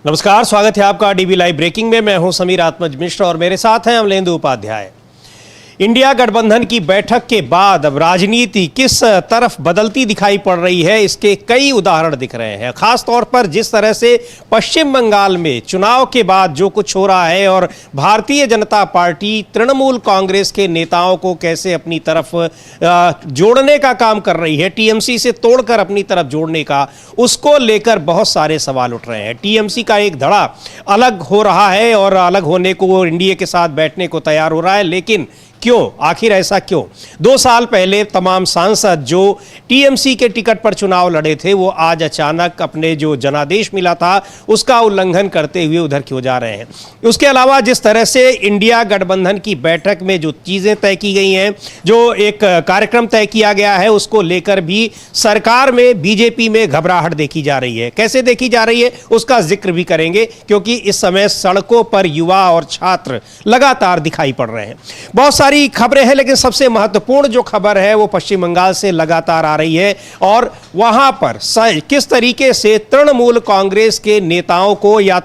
नमस्कार, स्वागत है आपका डीबी लाइव ब्रेकिंग में। मैं हूं समीर आत्मज मिश्र और मेरे साथ हैं अमलेंदु उपाध्याय। इंडिया गठबंधन की बैठक के बाद अब राजनीति किस तरफ बदलती दिखाई पड़ रही है, इसके कई उदाहरण दिख रहे हैं। खास तौर पर जिस तरह से पश्चिम बंगाल में चुनाव के बाद जो कुछ हो रहा है और भारतीय जनता पार्टी तृणमूल कांग्रेस के नेताओं को कैसे अपनी तरफ जोड़ने का काम कर रही है, टीएमसी से तोड़कर अपनी तरफ जोड़ने का, उसको लेकर बहुत सारे सवाल उठ रहे हैं। टीएमसी का एक धड़ा अलग हो रहा है और अलग होने को वो एनडीए के साथ बैठने को तैयार हो रहा है, लेकिन क्यों, आखिर ऐसा क्यों? 2 साल पहले तमाम सांसद जो टीएमसी के टिकट पर चुनाव लड़े थे वो आज अचानक अपने जो जनादेश मिला था उसका उल्लंघन करते हुए उधर क्यों जा रहे हैं। उसके अलावा जिस तरह से इंडिया गठबंधन की बैठक में जो चीज़ें तय की गई हैं, जो एक कार्यक्रम तय किया गया है, उसको लेकर भी सरकार में बीजेपी में घबराहट देखी जा रही है। कैसे देखी जा रही है उसका जिक्र भी करेंगे, क्योंकि इस समय सड़कों पर युवा और छात्र लगातार दिखाई पड़ रहे हैं। बहुत सारी खबरें हैं, लेकिन सबसे महत्वपूर्ण जो खबर है वो पश्चिम बंगाल से लगातार आ रही है और वहां पर किस तरीके से तृणमूल कांग्रेस के नेताओं को या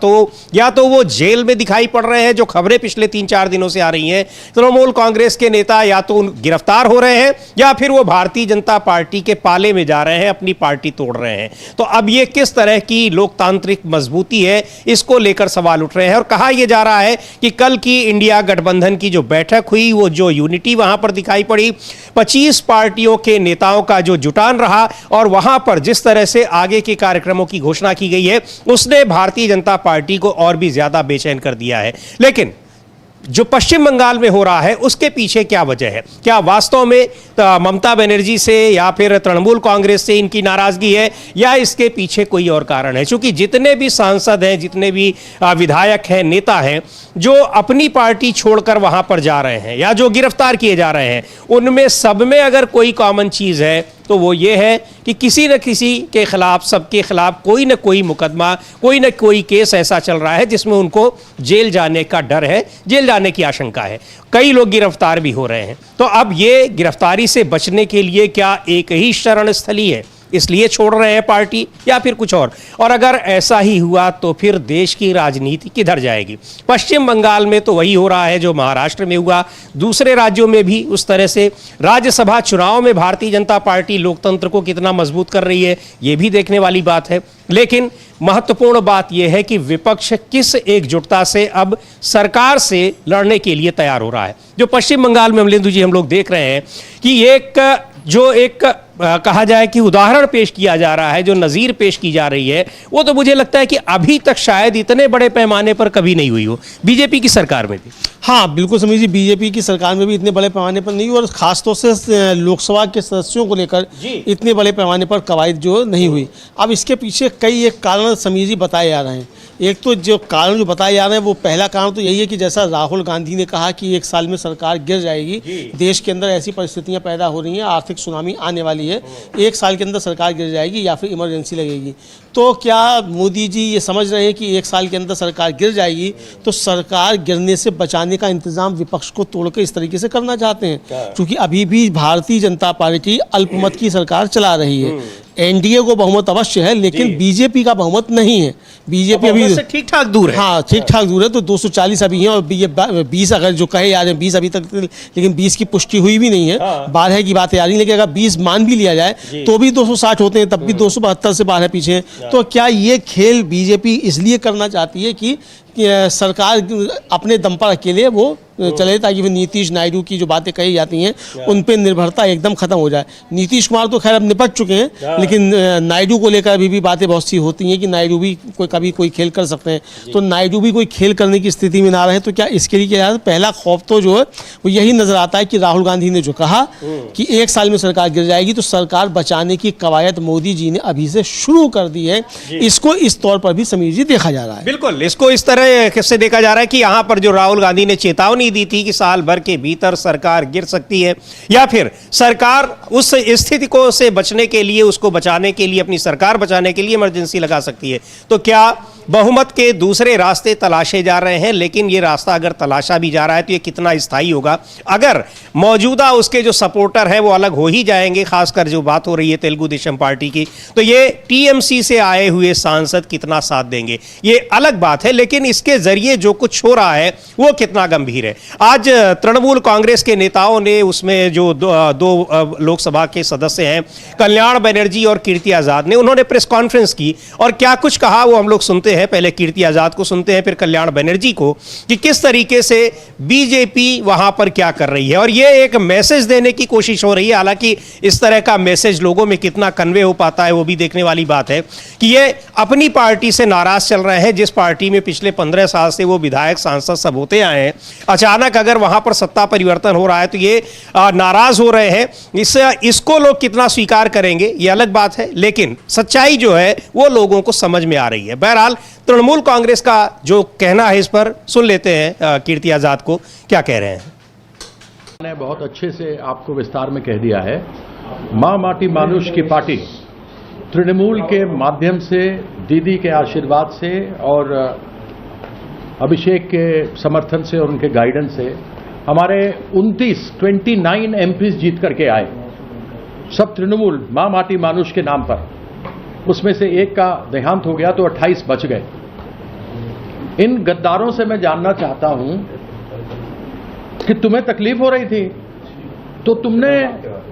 तो वो जेल में दिखाई पड़ रहे हैं, जो खबरें पिछले 3-4 दिनों से आ रही हैं। तृणमूल कांग्रेस के नेता या तो गिरफ्तार हो रहे हैं या फिर वो भारतीय जनता पार्टी के पाले में जा रहे हैं, अपनी पार्टी तोड़ रहे हैं। तो अब ये किस तरह की लोकतांत्रिक मजबूती है, इसको लेकर सवाल उठ रहे हैं। और कहा यह जा रहा है कि कल की इंडिया गठबंधन की जो बैठक हुई, वो जो यूनिटी वहां पर दिखाई पड़ी, 25 पार्टियों के नेताओं का जो जुटान रहा और वहां पर जिस तरह से आगे के कार्यक्रमों की घोषणा की गई है, उसने भारतीय जनता पार्टी को और भी ज्यादा बेचैन कर दिया है। लेकिन जो पश्चिम बंगाल में हो रहा है उसके पीछे क्या वजह है? क्या वास्तव में ममता बनर्जी से या फिर तृणमूल कांग्रेस से इनकी नाराजगी है, या इसके पीछे कोई और कारण है? क्योंकि जितने भी सांसद हैं, जितने भी विधायक हैं, नेता हैं, जो अपनी पार्टी छोड़कर वहां पर जा रहे हैं या जो गिरफ्तार किए जा रहे हैं, उनमें सब में अगर कोई कॉमन चीज है तो वो ये है कि किसी न किसी के खिलाफ, सबके खिलाफ कोई न कोई मुकदमा, कोई न कोई केस ऐसा चल रहा है जिसमें उनको जेल जाने का डर है, जेल जाने की आशंका है। कई लोग गिरफ्तार भी हो रहे हैं। तो अब ये गिरफ्तारी से बचने के लिए क्या एक ही शरण स्थली है, इसलिए छोड़ रहे हैं पार्टी, या फिर कुछ और अगर ऐसा ही हुआ तो फिर देश की राजनीति किधर जाएगी? पश्चिम बंगाल में तो वही हो रहा है जो महाराष्ट्र में हुआ, दूसरे राज्यों में भी उस तरह से। राज्यसभा चुनाव में भारतीय जनता पार्टी लोकतंत्र को कितना मजबूत कर रही है, ये भी देखने वाली बात है। लेकिन महत्वपूर्ण बात यह है कि विपक्ष किस एकजुटता से अब सरकार से लड़ने के लिए तैयार हो रहा है। जो पश्चिम बंगाल में अमलेंदु जी हम लोग देख रहे हैं कि एक कहा जाए कि उदाहरण पेश किया जा रहा है, जो नज़ीर पेश की जा रही है, वो तो मुझे लगता है कि अभी तक शायद इतने बड़े पैमाने पर कभी नहीं हुई हो बीजेपी की सरकार में भी। हाँ बिल्कुल समीर जी, बीजेपी की सरकार में भी इतने बड़े पैमाने पर नहीं हुई और खासतौर से लोकसभा के सदस्यों को लेकर इतने बड़े पैमाने पर कवायद जो नहीं हुई। अब इसके पीछे कई एक कारण समीर जी बताए जा रहे हैं। एक तो जो कारण जो बताए जा रहे हैं वो पहला कारण तो यही है कि जैसा राहुल गांधी ने कहा कि 1 साल में सरकार गिर जाएगी, देश के अंदर ऐसी परिस्थितियां पैदा हो रही हैं, आर्थिक सुनामी आने वाली है, 1 साल के अंदर सरकार गिर जाएगी या फिर इमरजेंसी लगेगी। तो क्या मोदी जी ये समझ रहे हैं कि 1 साल के अंदर सरकार गिर जाएगी तो सरकार गिरने से बचाने का इंतजाम विपक्ष को तोड़कर इस तरीके से करना चाहते हैं? क्योंकि अभी भी भारतीय जनता पार्टी अल्पमत की सरकार चला रही है। एनडीए को बहुमत अवश्य है, लेकिन बीजेपी का बहुमत नहीं है। बीजेपी अभी ठीक ठाक दूर है। हाँ ठीक ठाक दूर है। तो 240 अभी हैं और ये 20 अगर जो कहे जा रहे हैं 20 अभी तक, लेकिन 20 की पुष्टि हुई भी नहीं है। 12 की बात आ रही है, लेकिन अगर 20 मान भी लिया जाए तो भी 260 होते हैं, तब भी 272 से 12 पीछे हैं। तो क्या ये खेल बीजेपी इसलिए करना चाहती है कि सरकार अपने दम पर अकेले वो चले, ताकि फिर नीतीश नायडू की जो बातें कही जाती हैं उन पे निर्भरता एकदम खत्म हो जाए? नीतीश कुमार तो खैर अब निपट चुके हैं, लेकिन नायडू को लेकर अभी भी बातें बहुत सी होती हैं कि नायडू भी कभी कोई खेल कर सकते हैं। तो नायडू भी कोई खेल करने की स्थिति में ना रहे, तो क्या इसके लिए क्या? पहला खौफ तो जो है वो यही नजर आता है कि राहुल गांधी ने जो कहा कि 1 साल में सरकार गिर जाएगी, तो सरकार बचाने की कवायद मोदी जी ने अभी से शुरू कर दी है। इसको इस तौर पर भी समीर जी देखा जा रहा है। बिल्कुल, इसको इस तरह तरह से देखा जा रहा है कि यहाँ पर जो राहुल गांधी ने चेतावनी दी थी कि साल भर के भीतर सरकार गिर सकती है, या फिर सरकार उस स्थिति को से बचने के लिए, उसको बचाने के लिए, अपनी सरकार बचाने के लिए इमरजेंसी लगा सकती है। तो क्या बहुमत के दूसरे रास्ते तलाशे जा रहे हैं? लेकिन ये रास्ता अगर तलाशा भी जा रहा है तो ये कितना स्थायी होगा? अगर मौजूदा उसके जो सपोर्टर है वो अलग हो ही जाएंगे, खासकर जो बात हो रही है तेलुगु देशम पार्टी की, तो ये टीएमसी से आए हुए सांसद कितना साथ देंगे ये अलग बात है। लेकिन इसके जरिए जो कुछ हो रहा है वो कितना गंभीर है। आज तृणमूल कांग्रेस के नेताओं ने, उसमें जो दो लोकसभा के सदस्य हैं, कल्याण बनर्जी और कीर्ति आजाद ने, उन्होंने प्रेस कॉन्फ्रेंस की और क्या कुछ कहा वो हम लोग सुनते हैं। पहले कीर्ति आजाद को सुनते हैं, फिर कल्याण बनर्जी को, कि किस तरीके से बीजेपी वहां पर क्या कर रही है। और ये एक मैसेज देने की कोशिश हो रही है। हालांकि इस तरह का मैसेज लोगों में कितना कन्वे हो पाता है वो भी देखने वाली बात है कि ये अपनी पार्टी से नाराज चल रहे हैं, जिस पार्टी में पिछले 15 साल से वो विधायक सांसद सब होते आए हैं। अचानक अगर वहां पर सत्ता परिवर्तन हो रहा है तो ये नाराज हो रहे हैं। इसको लोग कितना स्वीकार करेंगे ये अलग बात है, लेकिन सच्चाई जो है वो लोगों को समझ में आ रही है। बहरहाल तृणमूल कांग्रेस का जो कहना है इस पर सुन लेते हैं कीर्ति आजाद को, क्या कह रहे हैं। मैंने बहुत अच्छे से आपको विस्तार में कह दिया है। मां माटी मानुष की पार्टी तृणमूल के माध्यम से, दीदी के आशीर्वाद से और अभिषेक के समर्थन से और उनके गाइडेंस से हमारे 29 एमपीज जीत करके आए, सब तृणमूल मां माटी मानुष के नाम पर। उसमें से एक का देहांत हो गया तो 28 बच गए। इन गद्दारों से मैं जानना चाहता हूं कि तुम्हें तकलीफ हो रही थी तो तुमने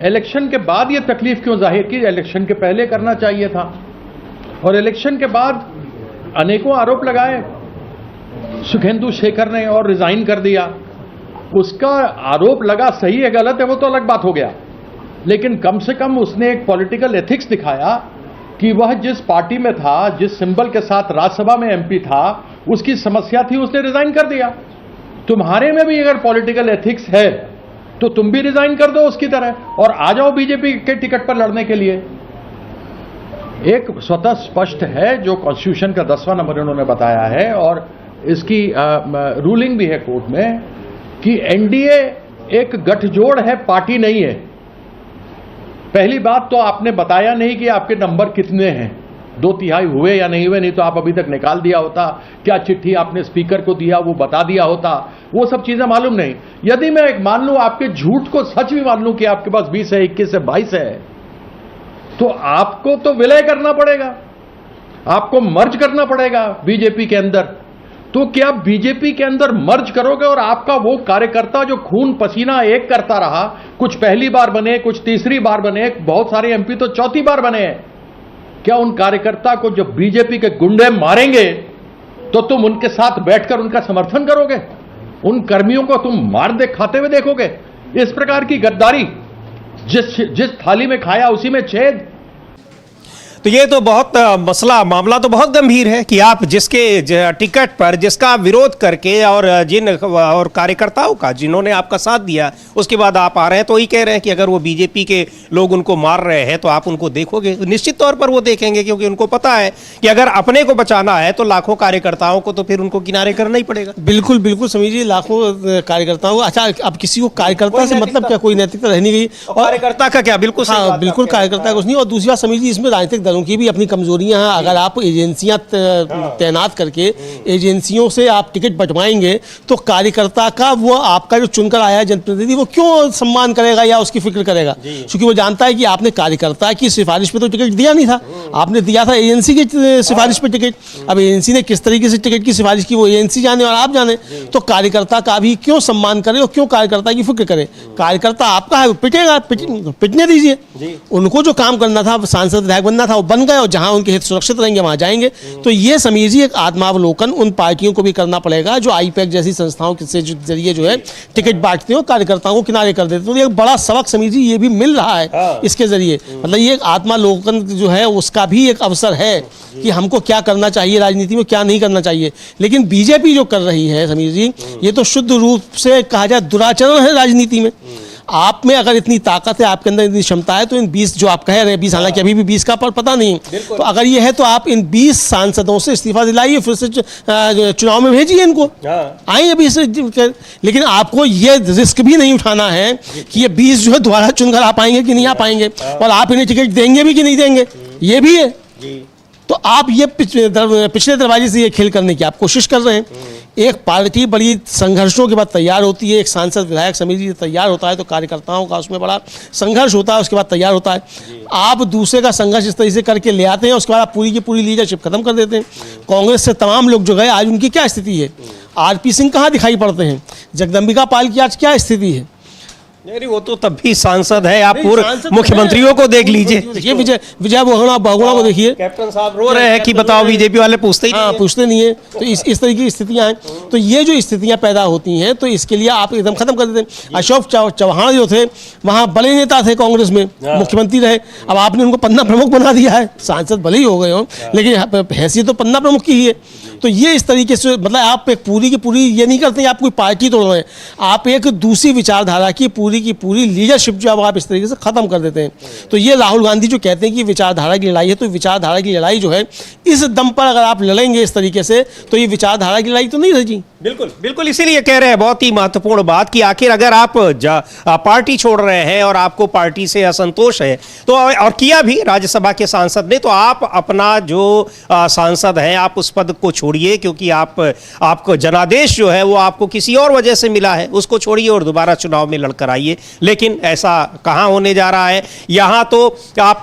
इलेक्शन के बाद ये तकलीफ क्यों जाहिर की? इलेक्शन के पहले करना चाहिए था। और इलेक्शन के बाद अनेकों आरोप लगाए सुखेंदु शेखर ने और रिजाइन कर दिया। उसका आरोप लगा, सही है गलत है वो तो अलग बात हो गया, लेकिन कम से कम उसने एक पॉलिटिकल एथिक्स दिखाया कि वह जिस पार्टी में था, जिस सिंबल के साथ राज्यसभा में एमपी था, उसकी समस्या थी, उसने रिजाइन कर दिया। तुम्हारे में भी अगर पॉलिटिकल एथिक्स है तो तुम भी रिजाइन कर दो उसकी तरह और आ जाओ बीजेपी के टिकट पर लड़ने के लिए। एक स्वतः स्पष्ट है जो कॉन्स्टिट्यूशन का 10वां नंबर उन्होंने बताया है और इसकी रूलिंग भी है कोर्ट में कि एनडीए एक गठजोड़ है, पार्टी नहीं है। पहली बात तो आपने बताया नहीं कि आपके नंबर कितने हैं, 2/3 हुए या नहीं हुए, नहीं तो आप अभी तक निकाल दिया होता। क्या चिट्ठी आपने स्पीकर को दिया वो बता दिया होता, वो सब चीजें मालूम नहीं। यदि मैं एक मान लूं, आपके झूठ को सच भी मान लूं कि आपके पास 20 है, 21 है, 22 है, तो आपको तो विलय करना पड़ेगा, आपको मर्ज करना पड़ेगा बीजेपी के अंदर। तो क्या बीजेपी के अंदर मर्ज करोगे और आपका वो कार्यकर्ता जो खून पसीना एक करता रहा, कुछ पहली बार बने, कुछ तीसरी बार बने, बहुत सारे एमपी तो चौथी बार बने हैं, क्या उन कार्यकर्ता को जब बीजेपी के गुंडे मारेंगे तो तुम उनके साथ बैठकर उनका समर्थन करोगे? उन कर्मियों को तुम मार दे खाते हुए देखोगे? इस प्रकार की गद्दारी, जिस थाली में खाया उसी में छेद। तो ये तो बहुत मामला तो बहुत गंभीर है कि आप जिसके टिकट पर, जिसका विरोध करके और और कार्यकर्ताओं का जिन्होंने आपका साथ दिया, उसके बाद आप आ रहे हैं तो ही कह रहे हैं कि अगर वो बीजेपी के लोग उनको मार रहे हैं तो आप उनको देखोगे। निश्चित तौर पर वो देखेंगे, क्योंकि उनको पता है कि अगर अपने को बचाना है तो लाखों कार्यकर्ताओं को तो फिर उनको किनारे करना ही पड़ेगा। बिल्कुल बिल्कुल समीर जी, लाखों कार्यकर्ताओं को, अच्छा अब किसी को कार्यकर्ता से मतलब क्या, कोई नैतिकता रहनी गई और कार्यकर्ता का क्या, बिल्कुल हाँ बिल्कुल कार्यकर्ता कुछ नहीं। और दूसरी बात समीर जी, इसमें राजनीतिक दलों की भी अपनी कमजोरियां हैं। अगर आप एजेंसियां तैनात करके एजेंसियों से आप टिकट बंटवाएंगे तो कार्यकर्ता का, वो आपका जो चुनकर आया है जनप्रतिनिधि, वो क्यों सम्मान करेगा या उसकी फिक्र करेगा? क्योंकि वो जानता है कि आपने कार्यकर्ता की सिफारिश पे तो टिकट दिया नहीं था, आपने दिया था एजेंसी की सिफारिश पे टिकट। अब एजेंसी ने किस तरीके से टिकट की सिफारिश की वो एजेंसी जाने और आप जाने, तो कार्यकर्ता का भी क्यों सम्मान करे और क्यों कार्यकर्ता की फिक्र करे? कार्यकर्ता आपका है, पिटेगा, पिटने दीजिए। उनको जो काम करना था, सांसद विधायक बनना था, वो बन गए और जहां उनके हित सुरक्षित रहेंगे वहां जाएंगे। तो ये समीर जी एक आत्मावलोकन उन पार्टियों को भी करना पड़ेगा जो आईपैक जैसी संस्थाओं के जरिए जो है टिकट बांटते हो, कार्यकर्ताओं को किनारे कर देते। तो एक बड़ा सबक समीर जी ये भी मिल रहा है इसके जरिए। मतलब ये आत्मावलोकन जो है उसका भी एक अवसर है कि हमको क्या करना चाहिए राजनीति में, क्या नहीं करना चाहिए। लेकिन बीजेपी जो कर रही है समीर जी, ये तो शुद्ध रूप से कहा जाए दुराचरण है राजनीति में। आप में अगर इतनी ताकत है, आपके अंदर इतनी क्षमता है, तो इन 20 जो आप कह रहे हैं 20, हालांकि अभी भी 20 का पर पता नहीं, तो अगर ये है तो आप इन 20 सांसदों से इस्तीफा दिलाइए, फिर से चुनाव में भेजिए इनको, आइए अभी से। लेकिन आपको ये रिस्क भी नहीं उठाना है कि ये 20 जो है दोबारा चुनकर आ पाएंगे कि नहीं आ पाएंगे, और आप इन्हें टिकट देंगे भी कि नहीं देंगे, ये भी है। तो आप ये पिछले दरवाजे से ये खेल करने की आप कोशिश कर रहे हैं। एक पार्टी बड़ी संघर्षों के बाद तैयार होती है, एक सांसद विधायक समिति तैयार होता है तो कार्यकर्ताओं का उसमें बड़ा संघर्ष होता है, उसके बाद तैयार होता है। आप दूसरे का संघर्ष इस तरीके से करके ले आते हैं, उसके बाद आप पूरी की पूरी लीडरशिप खत्म कर देते हैं। कांग्रेस से तमाम लोग जो गए आज उनकी क्या स्थिति है, आरपी सिंह कहाँ दिखाई पड़ते हैं, जगदम्बिका पाल की आज क्या स्थिति है। नहीं, वो तो तब भी सांसद है, आप पूर्व मुख्यमंत्रियों को देख लीजिए। ये विजय बहुगुणा को देखिए, कैप्टन साहब रो रहे हैं कि बताओ बीजेपी वाले पूछते ही नहीं हैं। पूछते नहीं है। तो इस तरह की स्थितियां हैं, तो ये जो स्थितियां पैदा होती हैं, तो इसके लिए आप एकदम खत्म कर देते हैं। अशोक चौहान जो थे वहाँ बड़े नेता थे, कांग्रेस में मुख्यमंत्री रहे, अब आपने उनको पन्ना प्रमुख बना दिया है। सांसद भले ही हो गए हो, लेकिन हैसियत तो पन्ना प्रमुख की ही है। तो ये इस तरीके से मतलब आप एक पूरी की पूरी ये नहीं करते आप कोई पार्टी तोड़ रहे हैं, आप एक दूसरी विचारधारा की पूरी लीडरशिप जो आप इस तरीके से खत्म कर देते हैं। तो ये राहुल गांधी जो कहते हैं कि विचारधारा की लड़ाई है, तो विचारधारा की लड़ाई जो है इस दम पर अगर आप लड़ेंगे इस तरीके से, तो ये विचारधारा की लड़ाई तो नहीं रहेगी। बिल्कुल बिल्कुल, इसीलिए कह रहे हैं बहुत ही महत्वपूर्ण बात कि आखिर अगर आप पार्टी छोड़ रहे हैं और आपको पार्टी से असंतोष है, तो और किया भी राज्यसभा के सांसद ने, तो आप अपना जो सांसद है आप उस पद को छोड़िए, क्योंकि आपको जनादेश जो है वो आपको किसी और वजह से मिला है, उसको छोड़िए और दोबारा चुनाव में लड़कर आइए। लेकिन ऐसा कहाँ होने जा रहा है। यहाँ तो आप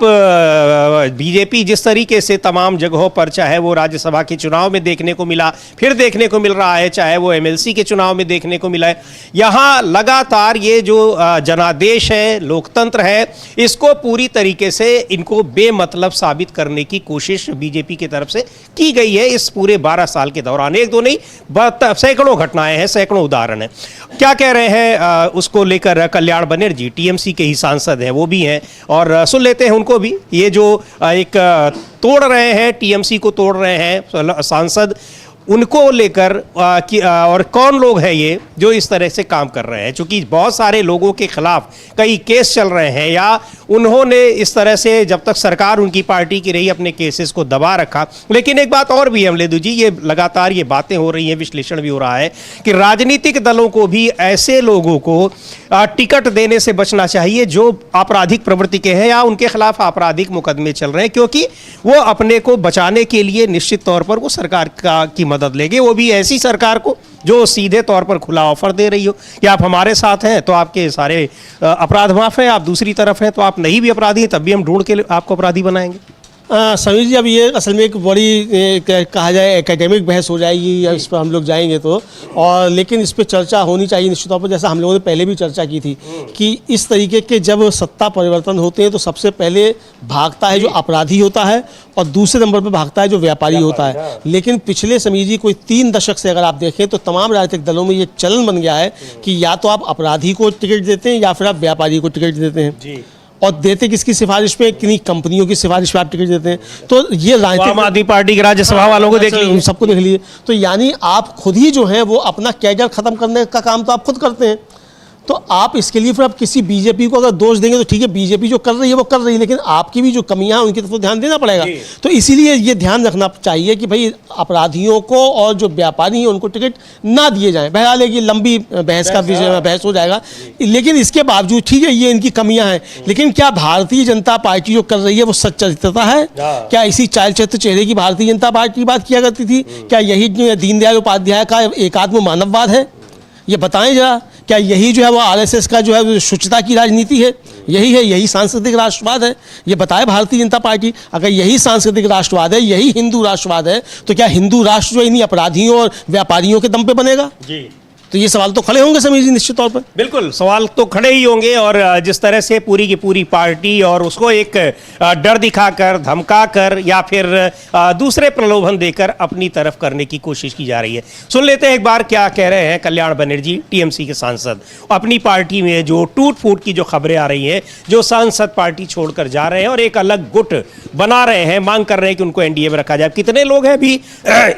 बीजेपी जिस तरीके से तमाम जगहों पर, चाहे वो राज्यसभा के चुनाव में देखने को मिला, फिर देखने को मिल रहा है, चाहे वो एमएलसी के चुनाव में देखने को मिला है, यहाँ लगातार ये जो जनादेश है, लोकतंत्र है, इसको पूरी तरीके से इनको बेमतलब साबित करने की कोशिश बीजेपी की तरफ से की गई है इस पूरे 12 साल के दौरान। एक दो नहीं, सैकड़ों घटनाएं हैं, सैकड़ों उदाहरण हैं। क्या कह रहे हैं उसको लेकर कल्याण बनर्जी, टीएमसी के ही सांसद हैं, वो भी हैं, और सुन लेते हैं उनको भी। ये जो एक तोड़ रहे हैं, टीएमसी को तोड़ रहे हैं सांसद, उनको लेकर और कौन लोग हैं ये जो इस तरह से काम कर रहे हैं, क्योंकि बहुत सारे लोगों के खिलाफ कई केस चल रहे हैं, या उन्होंने इस तरह से जब तक सरकार उनकी पार्टी की रही अपने केसेस को दबा रखा। लेकिन एक बात और भी है अमलेदु जी, ये लगातार ये बातें हो रही हैं, विश्लेषण भी हो रहा है कि राजनीतिक दलों को भी ऐसे लोगों को टिकट देने से बचना चाहिए जो आपराधिक प्रवृत्ति के हैं या उनके खिलाफ आपराधिक मुकदमे चल रहे हैं, क्योंकि वो अपने को बचाने के लिए निश्चित तौर पर वो सरकार की मदद लेंगे, वो भी ऐसी सरकार को जो सीधे तौर पर खुला ऑफर दे रही हो कि आप हमारे साथ हैं तो आपके सारे अपराध माफ हैं, आप दूसरी तरफ हैं तो आप नहीं भी अपराधी हैं तब भी हम ढूंढ के आपको अपराधी बनाएंगे। समीर जी, अब ये असल में एक बड़ी कहा जाए एकेडमिक बहस हो जाएगी, या इस पर हम लोग जाएंगे तो, और लेकिन इस पर चर्चा होनी चाहिए निश्चित तौर पर। जैसा हम लोगों ने पहले भी चर्चा की थी कि इस तरीके के जब सत्ता परिवर्तन होते हैं तो सबसे पहले भागता है जो अपराधी होता है और दूसरे नंबर पर भागता है जो व्यापारी होता है। लेकिन पिछले समीर जी कोई 3 दशक से अगर आप देखें तो तमाम राजनीतिक दलों में ये चलन बन गया है कि या तो आप अपराधी को टिकट देते हैं या फिर आप व्यापारी को टिकट देते हैं जी। और देते किसकी सिफारिश पे, किन्हीं कंपनियों की सिफारिश पे आप टिकट देते हैं। तो ये आम आदमी पार्टी के राज्यसभा वालों को देख लीजिए, सबको देख लीजिए। तो यानी आप खुद ही जो है वो अपना कैडर खत्म करने का काम तो आप खुद करते हैं। तो आप इसके लिए फिर आप किसी बीजेपी को अगर दोष देंगे तो ठीक है, बीजेपी जो कर रही है वो कर रही है, लेकिन आपकी भी जो कमियां हैं उनकी तरफ ध्यान देना पड़ेगा। तो इसीलिए ये ध्यान रखना चाहिए कि भाई अपराधियों को और जो व्यापारी हैं उनको टिकट ना दिए जाएं। बहरहाल ये लंबी बहस का विषय बहस हो जाएगा, लेकिन इसके बावजूद ठीक है ये इनकी कमियां हैं, लेकिन क्या भारतीय जनता पार्टी जो कर रही है वो सच्चरित्रता है? क्या इसी चाल चरित्र चेहरे की भारतीय जनता पार्टी की बात किया करती थी? क्या यही दीनदयाल उपाध्याय का एकात्म मानववाद है? ये बताएं जरा। क्या यही जो है वो आरएसएस का जो है शुचिता की राजनीति है? यही है, यही सांस्कृतिक राष्ट्रवाद है? ये बताए भारतीय जनता पार्टी। अगर यही सांस्कृतिक राष्ट्रवाद है, यही हिंदू राष्ट्रवाद है, तो क्या हिंदू राष्ट्र जो इन्हीं अपराधियों और व्यापारियों के दम पे बनेगा? जी। तो ये सवाल तो खड़े होंगे समीर जी निश्चित तौर पर। बिल्कुल सवाल तो खड़े ही होंगे, और जिस तरह से पूरी की पूरी पार्टी और उसको एक डर दिखाकर, धमकाकर या फिर दूसरे प्रलोभन देकर अपनी तरफ करने की कोशिश की जा रही है। सुन लेते हैं एक बार क्या कह रहे हैं कल्याण बनर्जी, टीएमसी के सांसद। अपनी पार्टी में जो टूट फूट की जो खबरें आ रही हैं, जो सांसद पार्टी छोड़कर जा रहे हैं और एक अलग गुट बना रहे हैं, मांग कर रहे हैं कि उनको एनडीए में रखा जाए। कितने लोग हैं भी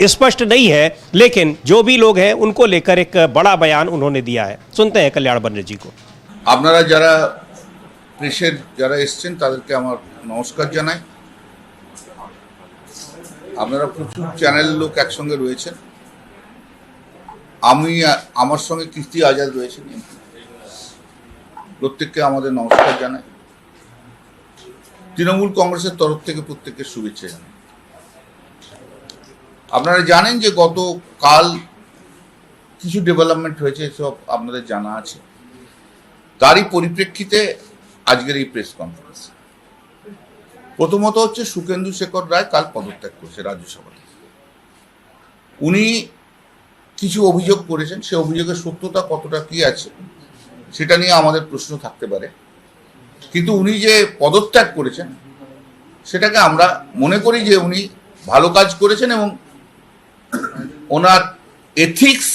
स्पष्ट नहीं है, लेकिन जो भी लोग हैं उनको लेकर एक बड़ा बयान उन्होंने दिया है। सुनते हैं कल्याण बनर्जी को। আপনারা যারা প্রেসের যারা এসছেন তাদেরকে আমার নমস্কার জানাই। আপনারা প্রচুর চ্যানেল লোক একসঙ্গে রয়েছেন। আমার সঙ্গে কীর্তি আজাদ রয়েছেন, প্রত্যেককে আমাদের নমস্কার জানাই। তৃণমূল কংগ্রেসের তরফ থেকে প্রত্যেককে শুভেচ্ছা জানাই। আপনারা জানেন যে গতকাল কিছু ডেভেলপমেন্ট হয়েছে, সব আপনাদের জানা আছে। তারই পরিপ্রেক্ষিতে আজকের এই প্রেস কনফারেন্স। প্রথমত হচ্ছে সুখেন্দু শেখর রায় কাল পদত্যাগ করেছে রাজ্যসভা থেকে। উনি কিছু অভিযোগ করেছেন, সে অভিযোগের সত্যতা কতটা কি আছে সেটা নিয়ে আমাদের প্রশ্ন থাকতে পারে, কিন্তু উনি যে পদত্যাগ করেছেন সেটাকে আমরা মনে করি যে উনি ভালো কাজ করেছেন এবং ওনার এথিক্স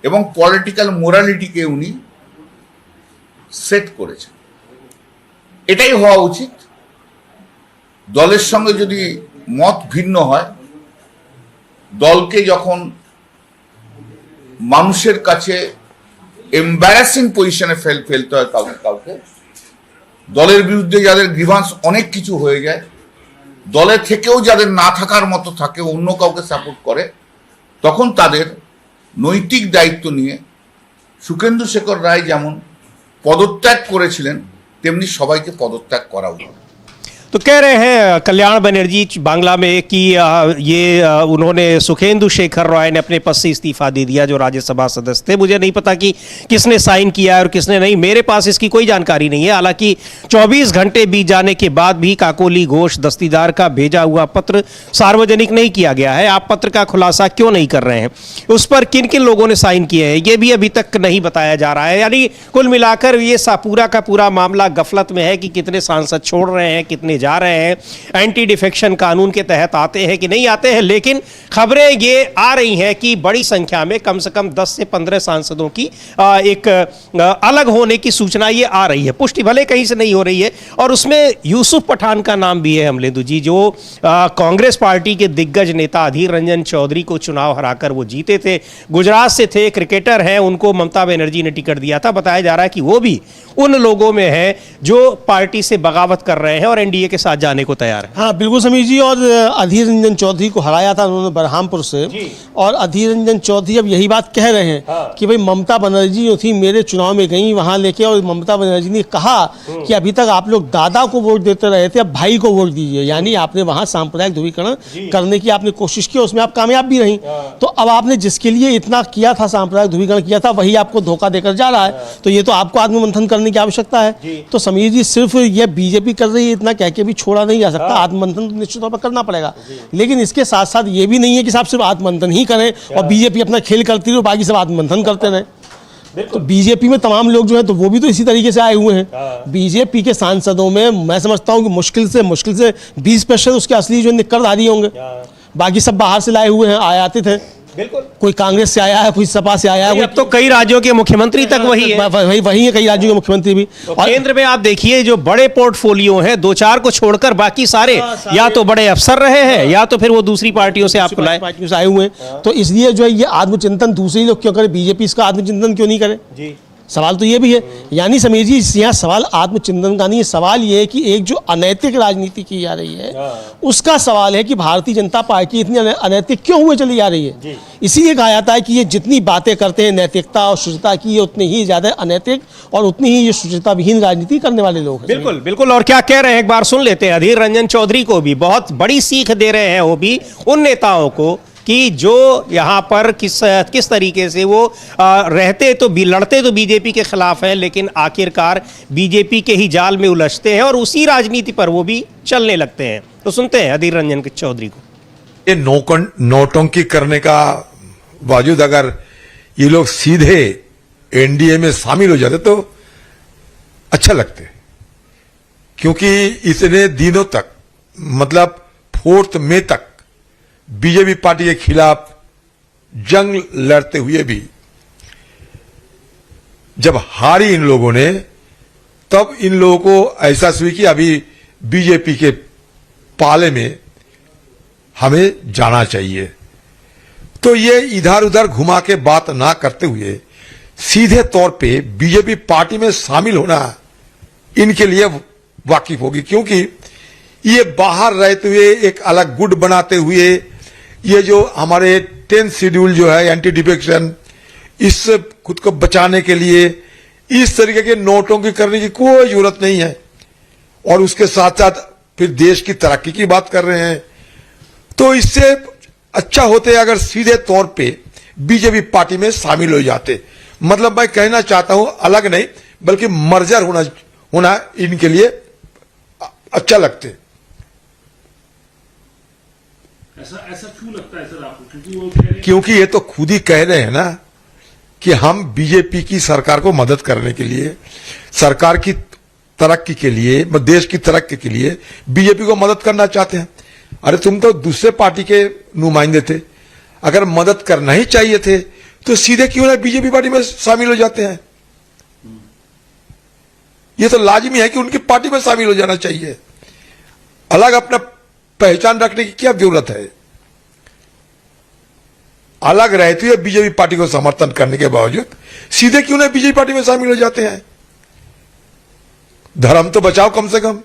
এবং পলিটিক্যাল মোরালিটিকে উনি সেট করেছেন। এটাই হওয়া উচিত। দলের সঙ্গে যদি মত ভিন্ন হয়, দলকে যখন মানুষের কাছে এম্বারাসিং পজিশনে ফেলতে হয় কাউকে, দলের বিরুদ্ধে যাদের গ্রিভান্স অনেক কিছু হয়ে যায়, দলে থেকেও যাদের না থাকার মতো থাকে, অন্য কাউকে সাপোর্ট করে, তখন তাদের নৈতিক দায়িত্ব নিয়ে সুখেন্দু শেখর রায় যেমন পদত্যাগ করেছিলেন তেমনি সবাইকে পদত্যাग করা উচিত। तो कह रहे हैं कल्याण बनर्जी बांग्ला में कि उन्होंने सुखेंदु शेखर रॉय ने अपने पद से इस्तीफा दे दिया जो राज्यसभा सदस्य थे। मुझे नहीं पता कि किसने साइन किया है और किसने नहीं, मेरे पास इसकी कोई जानकारी नहीं है। हालांकि 24 घंटे बीत जाने के बाद भी काकोली घोष दस्तीदार का भेजा हुआ पत्र सार्वजनिक नहीं किया गया है। आप पत्र का खुलासा क्यों नहीं कर रहे हैं, उस पर किन किन लोगों ने साइन किए हैं, ये भी अभी तक नहीं बताया जा रहा है। यानी कुल मिलाकर ये पूरा का पूरा मामला गफलत में है कि कितने सांसद छोड़ रहे हैं, कितने जा रहे हैं, एंटी डिफेक्शन कानून के तहत आते हैं कि नहीं आते हैं। लेकिन खबरें ये आ रही हैं कि बड़ी संख्या में कम से कम 10 से 15 सांसदों की एक अलग होने की सूचना ये आ रही है। पुष्टि भले कहीं से नहीं हो रही है, और उसमें यूसुफ पठान का नाम भी है अमलेंदु जी, जो कांग्रेस पार्टी के दिग्गज नेता अधीर रंजन चौधरी को चुनाव हराकर वो जीते थे, गुजरात से थे, क्रिकेटर हैं, उनको ममता बनर्जी ने टिकट दिया था। बताया जा रहा है कि वो भी उन लोगों में है जो पार्टी से बगावत कर रहे हैं और एनडीए के साथ जाने को तैयार है। हाँ बिल्कुल समीर जी, और अधीर रंजन चौधरी को हराया था उन्होंने बरहामपुर से, और अधीर रंजन चौधरी अब यही बात कह रहे हैं कि भाई ममता बनर्जी जो थी मेरे चुनाव में गई वहां लेके, और ममता बनर्जी ने कहा कि अभी तक आप लोग दादा को वोट देते रहे थे, अब भाई को वोट दीजिए। यानी आपने वहां सांप्रदायिक ध्रुवीकरण करने की आपने कोशिश की, उसमें आप कामयाब भी रही। तो अब आपने जिसके लिए इतना किया था, सांप्रदायिक ध्रुवीकरण किया था, वही आपको धोखा देकर जा रहा है। तो ये तो आपको आत्ममंथन करने की आवश्यकता है। तो समीर जी, सिर्फ ये बीजेपी कर रही है इतना कह के भी छोड़ा नहीं जा सकता। आत्ममंथन तो निश्चित तौर पर करना पड़ेगा, लेकिन इसके साथ साथ ये भी नहीं है कि साहब सिर्फ आत्ममंथन ही करें और बीजेपी अपना खेल करती रहे, बाकी सब आत्ममंथन करते रहे। तो बीजेपी में तमाम लोग जो हैं तो वो भी तो इसी तरीके से आए हुए हैं। बीजेपी के सांसदों में मैं समझता हूं कि मुश्किल से 20% उसके असली जो निक्करधारी होंगे, बाकी सब बाहर से लाए हुए हैं, आयातित हैं। बिल्कुल, कोई कांग्रेस से आया है, कोई सपा से आया है, अब तो कई राज्यों के मुख्यमंत्री तक वही है, वही है कई राज्यों के मुख्यमंत्री भी। और केंद्र में आप देखिए जो बड़े पोर्टफोलियो हैं, 2-4 को छोड़कर बाकी सारे या तो बड़े अफसर रहे हैं या तो फिर वो दूसरी पार्टियों से आपको लाए, पार्टियों से आए हुए हैं। तो इसलिए जो है ये आत्मचिंतन दूसरे लोग क्यों करे, बीजेपी इसका आत्मचिंतन क्यों नहीं करे? जी, सवाल तो ये भी है। यानी समीर जी, यहाँ सवाल आत्मचिंतन का नहीं है, सवाल ये है कि एक जो अनैतिक राजनीति की जा रही है उसका सवाल है कि भारतीय जनता पार्टी इतनी अनैतिक क्यों हुए चली जा रही है। इसीलिए कहा जाता है कि ये जितनी बातें करते हैं नैतिकता और शुचिता की, उतनी ही ज्यादा अनैतिक और उतनी ही ये शुचिता विहीन राजनीति करने वाले लोग हैं। बिल्कुल बिल्कुल। और क्या कह रहे हैं एक बार सुन लेते हैं। अधीर रंजन चौधरी को भी बहुत बड़ी सीख दे रहे हैं, वो भी उन नेताओं को कि जो यहाँ पर किस तरीके से वो रहते तो भी लड़ते तो बीजेपी के खिलाफ हैं, लेकिन आखिरकार बीजेपी के ही जाल में उलझते हैं और उसी राजनीति पर वो भी चलने लगते हैं। तो सुनते हैं अधीर रंजन चौधरी को। ये नौटंकी करने का बावजूद अगर ये लोग सीधे एनडीए में शामिल हो जाते तो अच्छा लगते, क्योंकि इतने दिनों तक मतलब 4 मई तक बीजेपी पार्टी के खिलाफ जंग लड़ते हुए भी जब हारी इन लोगों ने, तब इन लोगों को एहसास हुई कि अभी बीजेपी के पाले में हमें जाना चाहिए। तो ये इधर उधर घुमा के बात ना करते हुए सीधे तौर पे बीजेपी पार्टी में शामिल होना इनके लिए वाकिफ होगी, क्योंकि ये बाहर रहते हुए एक अलग गुट बनाते हुए ये जो हमारे 10th शेड्यूल जो है एंटी डिफेक्शन, इससे खुद को बचाने के लिए इस तरीके के नोटों की करने की कोई जरूरत नहीं है। और उसके साथ साथ फिर देश की तरक्की की बात कर रहे हैं, तो इससे अच्छा होते अगर सीधे तौर पे बीजेपी पार्टी में शामिल हो जाते। मतलब मैं कहना चाहता हूं अलग नहीं बल्कि मर्जर होना इनके लिए अच्छा लगते। ऐसा क्यों लगता है सर आपको? क्योंकि ये तो खुद ही कह रहे हैं ना कि हम बीजेपी की सरकार को मदद करने के लिए, सरकार की तरक्की के लिए, देश की तरक्की के लिए बीजेपी को मदद करना चाहते हैं। अरे तुम तो दूसरे पार्टी के नुमाइंदे थे, अगर मदद करना ही चाहिए थे तो सीधे क्यों ना बीजेपी पार्टी में शामिल हो जाते हैं। ये तो लाजिमी है कि उनकी पार्टी में शामिल हो जाना चाहिए। अलग अपना पहचान रखने की क्या जरूरत है। अलग रहती है बीजेपी पार्टी को समर्थन करने के बावजूद सीधे क्यों ना बीजेपी पार्टी में शामिल हो जाते हैं। धर्म तो बचाओ कम से कम।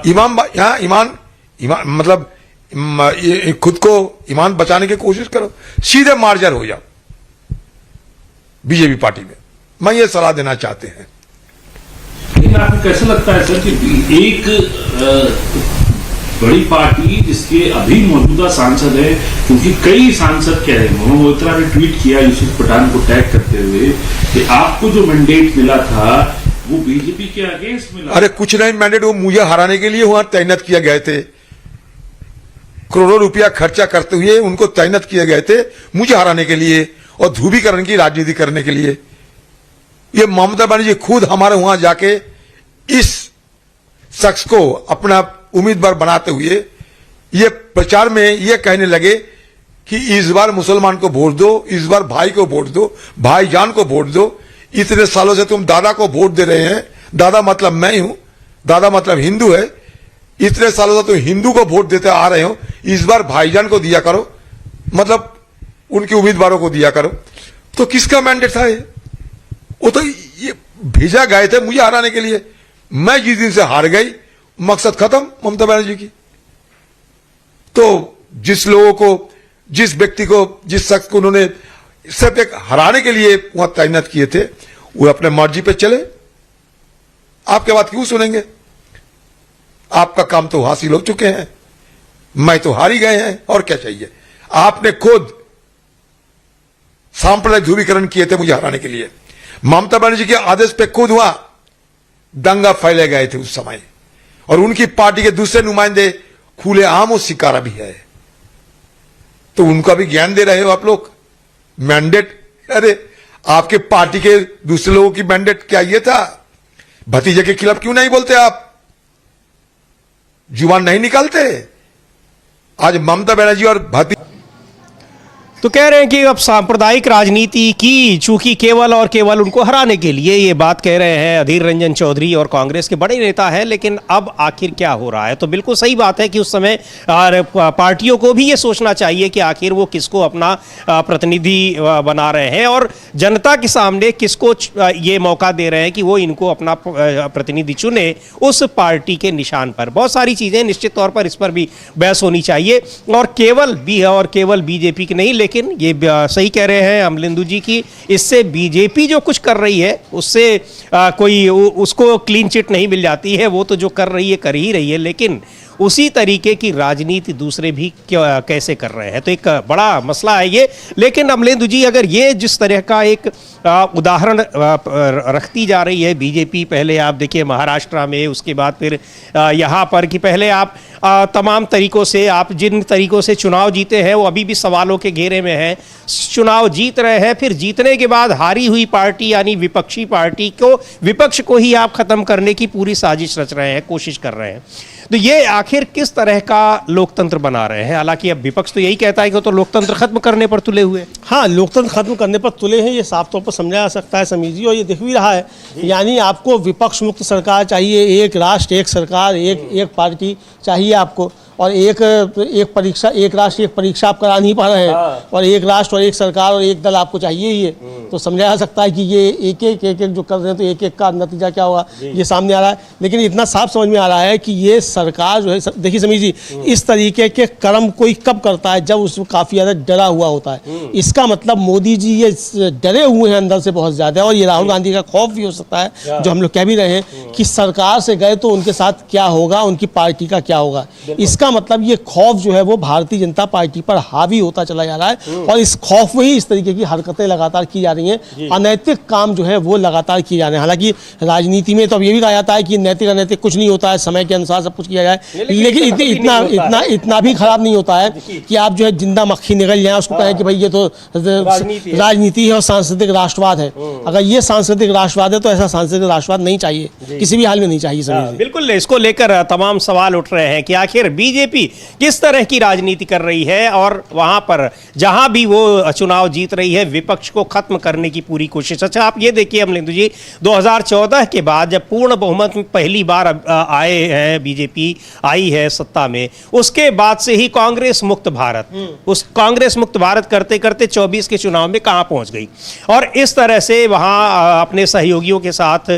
ईमान मतलब खुद को ईमान बचाने की कोशिश करो, सीधे मार्जर हो जाओ बीजेपी पार्टी में। मैं ये सलाह देना चाहते हैं। लेकिन आपको कैसा लगता है सर कि एक बड़ी पार्टी जिसके अभी मौजूदा सांसद है, क्योंकि कई सांसद कह रहे हैं, मोहम्मद मोइत्रा ने ट्वीट किया यूसुफ पठान को टैग करते हुए कि आपको जो मैंडेट मिला था वो बीजेपी के अगेंस्ट मिला। अरे कुछ नहीं, मैंडेट वो मुझे हराने के लिए वहां तैनात किए गए थे। करोड़ों रुपया खर्चा करते हुए उनको तैनात किए गए थे मुझे हराने के लिए और ध्रुवीकरण की राजनीति करने के लिए। ये ममता बनर्जी खुद हमारे वहां जाके इस शख्स को अपना उम्मीदवार बनाते हुए ये प्रचार में ये कहने लगे कि इस बार मुसलमान को वोट दो, इस बार भाई को वोट दो, भाईजान को वोट दो। इतने सालों से तुम दादा को वोट दे रहे हैं, दादा मतलब मैं हूं, दादा मतलब हिंदू है, इतने सालों से तुम हिंदू को वोट देते आ रहे हो, इस बार भाईजान को दिया करो, मतलब उनके उम्मीदवारों को दिया करो। तो किसका मैंडेट था ये? वो तो ये भेजा गए थे मुझे हराने के लिए। मैं जिस दिन से हार गई मकसद खत्म ममता बनर्जी की। तो जिस लोगों को, जिस व्यक्ति को, जिस शख्स को उन्होंने सिर्फ एक हराने के लिए वहां तैनात किए थे, वो अपने मर्जी पे चले। आपके बात क्यों सुनेंगे? आपका काम तो हासिल हो चुके हैं, मैं तो हार ही गए हैं, और क्या चाहिए। आपने खुद सांप्रदायिक ध्रुवीकरण किए थे मुझे हराने के लिए। ममता बनर्जी के आदेश पे खुद वहां दंगा फैले गए थे उस समय, और उनकी पार्टी के दूसरे नुमाइंदे खुले आम शिकारा भी है। तो उनका भी ज्ञान दे रहे हो आप लोग। मैंडेट, अरे आपके पार्टी के दूसरे लोगों की मैंडेट क्या ये था? भतीजे के खिलाफ क्यों नहीं बोलते आप? जुबान नहीं निकालते? आज ममता बनर्जी और भतीजे तो कह रहे हैं कि अब सांप्रदायिक राजनीति की चूंकि केवल और केवल उनको हराने के लिए ये बात कह रहे हैं अधीर रंजन चौधरी और कांग्रेस के बड़े नेता हैं। लेकिन अब आखिर क्या हो रहा है? तो बिल्कुल सही बात है कि उस समय पार्टियों को भी ये सोचना चाहिए कि आखिर वो किसको अपना प्रतिनिधि बना रहे हैं और जनता के सामने किसको ये मौका दे रहे हैं कि वो इनको अपना प्रतिनिधि चुने उस पार्टी के निशान पर। बहुत सारी चीज़ें निश्चित तौर पर इस पर भी बहस होनी चाहिए, और केवल बीजेपी की नहीं, लेकिन ये सही कह रहे हैं अमलेंदु जी की इससे बीजेपी जो कुछ कर रही है उससे कोई उसको क्लीन चिट नहीं मिल जाती है। वो तो जो कर रही है कर ही रही है, लेकिन उसी तरीके की राजनीति दूसरे भी कैसे कर रहे हैं, तो एक बड़ा मसला है ये। लेकिन अमलेंदु जी, अगर ये जिस तरह का एक उदाहरण रखती जा रही है बीजेपी, पहले आप देखिए महाराष्ट्र में, उसके बाद फिर यहाँ पर कि पहले आप तमाम तरीकों से, आप जिन तरीकों से चुनाव जीते हैं वो अभी भी सवालों के घेरे में है। चुनाव जीत रहे हैं, फिर जीतने के बाद हारी हुई पार्टी यानी विपक्षी पार्टी को, विपक्ष को ही आप खत्म करने की पूरी साजिश रच रहे हैं, कोशिश कर रहे हैं। तो ये आखिर किस तरह का लोकतंत्र बना रहे हैं? हालांकि अब विपक्ष तो यही कहता है कि वो तो लोकतंत्र खत्म करने पर तुले हुए। हाँ, लोकतंत्र खत्म करने पर तुले हैं, ये साफ तौर पर समझा जा सकता है समीर जी, और ये दिख भी रहा है। यानी आपको विपक्ष मुक्त सरकार चाहिए, एक राष्ट्र एक सरकार, एक पार्टी चाहिए आपको। और एक परीक्षा, एक राष्ट्र एक परीक्षा आप करा नहीं पा रहे हैं, और एक राष्ट्र और एक सरकार और एक दल आपको चाहिए ही है, तो समझा जा सकता है कि ये एक एक जो कर रहे हैं तो एक एक का नतीजा क्या होगा ये सामने आ रहा है। लेकिन इतना साफ समझ में आ रहा है कि ये सरकार जो है, देखिए समीर जी, इस तरीके के कर्म कोई कब करता है, जब उसको काफ़ी ज़्यादा डरा हुआ होता है। इसका मतलब मोदी जी ये डरे हुए हैं अंदर से बहुत ज़्यादा, और ये राहुल गांधी का खौफ भी हो सकता है, जो हम लोग कह भी रहे हैं कि सरकार से गए तो उनके साथ क्या होगा, उनकी पार्टी का क्या होगा। इसका मतलब ये खौफ जो है वो भारतीय जनता पार्टी पर हावी होता चला जा रहा है, और इस खौफ में ही इस तरीके की हरकतें लगातार की जा रही हैं, अनैतिक काम जो है वो लगातार किए जा रहे हैं। हालांकि राजनीति में तो अब ये भी कहा जाता है कि नैतिक अनैतिक कुछ नहीं होता है, समय के अनुसार सब कुछ किया जाए, लेकिन इतना भी खराब नहीं होता है कि आप जो है जिंदा मक्खी निकल जाए, उसको कहें कि भाई ये तो राजनीति है और सांस्कृतिक राष्ट्रवाद है। अगर ये सांस्कृतिक राष्ट्रवाद है तो ऐसा सांस्कृतिक राष्ट्रवाद नहीं चाहिए, किसी भी हाल में नहीं चाहिए सर। बिल्कुल, इसको लेकर तमाम सवाल उठ रहे हैं कि आखिर बीजेपी किस तरह की राजनीति कर रही है, और वहां पर जहां भी वो चुनाव जीत रही है विपक्ष को खत्म करने की पूरी कोशिश। अच्छा, आप ये देखिए अमलेंदु जी, 2014 के बाद जब पूर्ण बहुमत में पहली बार आए हैं, बीजेपी आई है सत्ता में, उसके बाद से ही कांग्रेस मुक्त भारत, उस कांग्रेस मुक्त भारत करते करते 24 के चुनाव में कहां पहुंच गई, और इस तरह से वहां अपने सहयोगियों के साथ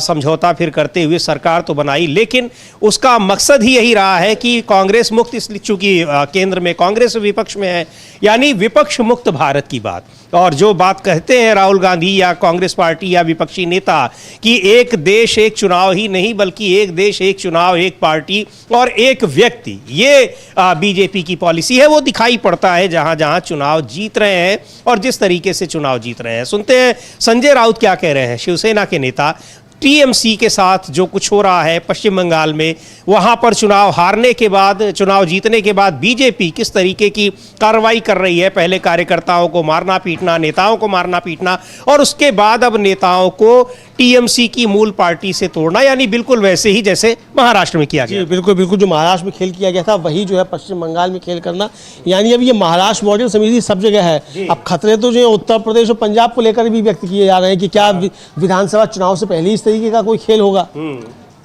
समझौता फिर करते हुए सरकार तो बनाई, लेकिन उसका मकसद ही यही रहा है कि कांग्रेस मुक्त, इसलिए चूंकि केंद्र में कांग्रेस विपक्ष में है, यानी विपक्ष मुक्त भारत की बात। और जो बात कहते हैं राहुल गांधी या कांग्रेस पार्टी या विपक्षी नेता कि एक देश एक चुनाव ही नहीं, बल्कि एक देश एक चुनाव एक पार्टी और एक व्यक्ति, ये बीजेपी की पॉलिसी है, वो दिखाई पड़ता है जहां जहां चुनाव जीत रहे हैं और जिस तरीके से चुनाव जीत रहे हैं। सुनते हैं संजय राउत क्या कह रहे हैं, शिवसेना के नेता। टीएमसी के साथ जो कुछ हो रहा है पश्चिम बंगाल में, वहां पर चुनाव हारने के बाद, चुनाव जीतने के बाद बीजेपी किस तरीके की कार्रवाई कर रही है, पहले कार्यकर्ताओं को मारना पीटना, नेताओं को मारना पीटना, और उसके बाद अब नेताओं को टीएमसी की मूल पार्टी से तोड़ना, यानी बिल्कुल वैसे ही जैसे महाराष्ट्र में किया गया। बिल्कुल बिल्कुल, जो महाराष्ट्र में खेल किया गया था वही जो है पश्चिम बंगाल में खेल करना, यानी अब ये महाराष्ट्र मॉडल समिति सब जगह है। अब खतरे तो जो उत्तर प्रदेश और पंजाब को लेकर भी व्यक्त किए जा रहे हैं कि क्या विधानसभा चुनाव से पहले इस तरीके का कोई खेल होगा।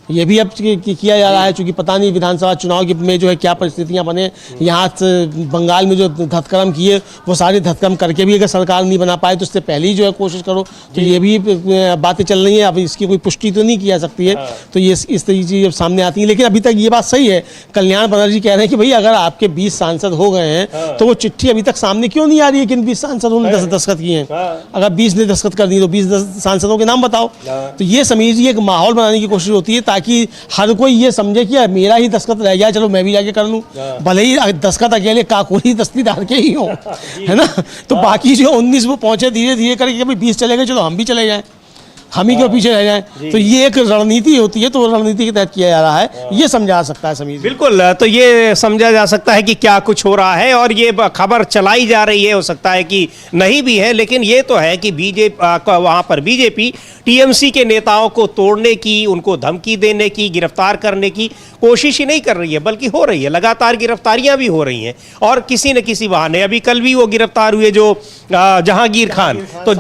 ये भी अब किया जा रहा है, चूंकि पता नहीं विधानसभा चुनाव में जो है क्या परिस्थितियां बने। यहाँ बंगाल में जो धतकर्म किए वो सारे धतकर्म करके भी अगर सरकार नहीं बना पाए तो उससे पहले ही जो है कोशिश करो, तो ये भी बातें चल रही हैं। अब इसकी कोई पुष्टि तो नहीं की जा सकती है, तो ये इस तरीके की जब सामने आती है। लेकिन अभी तक ये बात सही है, कल्याण बनर्जी कह रहे हैं कि भाई अगर आपके 20 सांसद हो गए हैं तो वो चिट्ठी अभी तक सामने क्यों नहीं आ रही है कि इन 20 सांसदों ने दस्तखत किए हैं। अगर 20 ने दस्तखत कर दी तो 20 सांसदों के नाम बताओ। तो ये समीर जी एक माहौल बनाने की कोशिश होती है ताकि हर कोई ये समझे कि मेरा ही दस्तखत रह गया, चलो मैं भी जाके कर लूं, भले ही दस्तखत अकेले काकोरी दस्तीदार के ही हो, है ना। तो बाकी जो 19 वो पहुंचे धीरे धीरे करके, भाई 20 चले गए, चलो हम भी चले जाएं, हम ही क्यों पीछे रह जाएं। तो ये एक रणनीति होती है, तो रणनीति के तहत किया जा रहा है, ये समझा सकता है समीर। बिल्कुल, तो ये समझा जा सकता है कि क्या कुछ हो रहा है, और ये खबर चलाई जा रही है, हो सकता है कि नहीं भी है, लेकिन ये तो है कि बीजेपी वहां पर बीजेपी टीएमसी के नेताओं को तोड़ने की, उनको धमकी देने की, गिरफ्तार करने की कोशिश ही नहीं कर रही है, बल्कि हो रही है, लगातार गिरफ्तारियां भी हो रही हैं, और किसी न किसी बहाने। अभी कल भी वो गिरफ्तार हुए जो जहांगीर खान, तो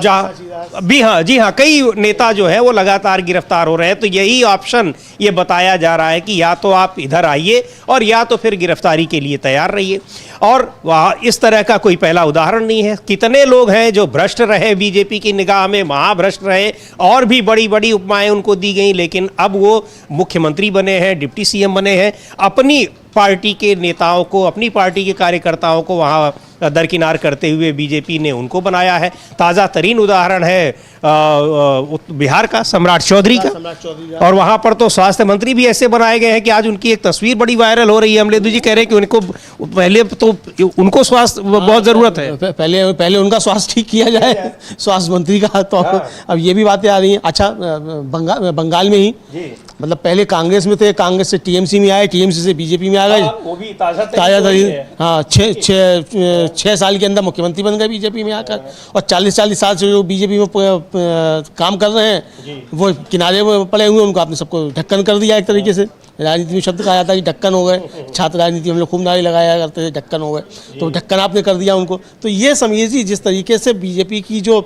भी हाँ, जी हाँ, कई नेता जो है वो लगातार गिरफ्तार हो रहे हैं। तो यही ऑप्शन ये बताया जा रहा है कि या तो आप इधर आइए और या तो फिर गिरफ्तारी के लिए तैयार रहिए। और वहाँ इस तरह का कोई पहला उदाहरण नहीं है। कितने लोग हैं जो भ्रष्ट रहे, बीजेपी की निगाह में महाभ्रष्ट रहे, और भी बड़ी बड़ी उपमाएं उनको दी गई, लेकिन अब वो मुख्यमंत्री बने हैं, डिप्टी सीएम बने हैं, अपनी पार्टी के नेताओं को, अपनी पार्टी के कार्यकर्ताओं को वहाँ दरकिनार करते हुए बीजेपी ने उनको बनाया है। ताज़ा तरीन उदाहरण है बिहार का, सम्राट चौधरी का, और वहाँ पर तो स्वास्थ्य मंत्री भी ऐसे बनाए गए हैं कि आज उनकी एक तस्वीर बड़ी वायरल हो रही है। अमलेंदु जी कह रहे हैं कि उनको पहले तो उनको स्वास्थ्य बहुत ज़रूरत है, पहले उनका स्वास्थ्य ठीक किया जाए, स्वास्थ्य मंत्री का। तो अब ये भी बातें आ रही हैं। अच्छा, बंगाल में ही मतलब पहले कांग्रेस में थे, कांग्रेस से टीएमसी में आए, टीएमसी से बीजेपी में आ गए, वो भी ताज़ा तरीन। हाँ, 6 साल के अंदर मुख्यमंत्री बन गए बीजेपी में आकर, और 40 साल से जो बीजेपी में काम कर रहे हैं वो किनारे में पड़े हुए, उनको आपने सबको ढक्कन कर दिया एक तरीके से। राजनीति में शब्द कहा जाता है कि ढक्कन हो गए। छात्र राजनीति हम लोग खूब नारे लगाया करते थे, ढक्कन हो गए, तो ढक्कन आपने कर दिया उनको। तो ये समझिए जी, जिस तरीके से बीजेपी की जो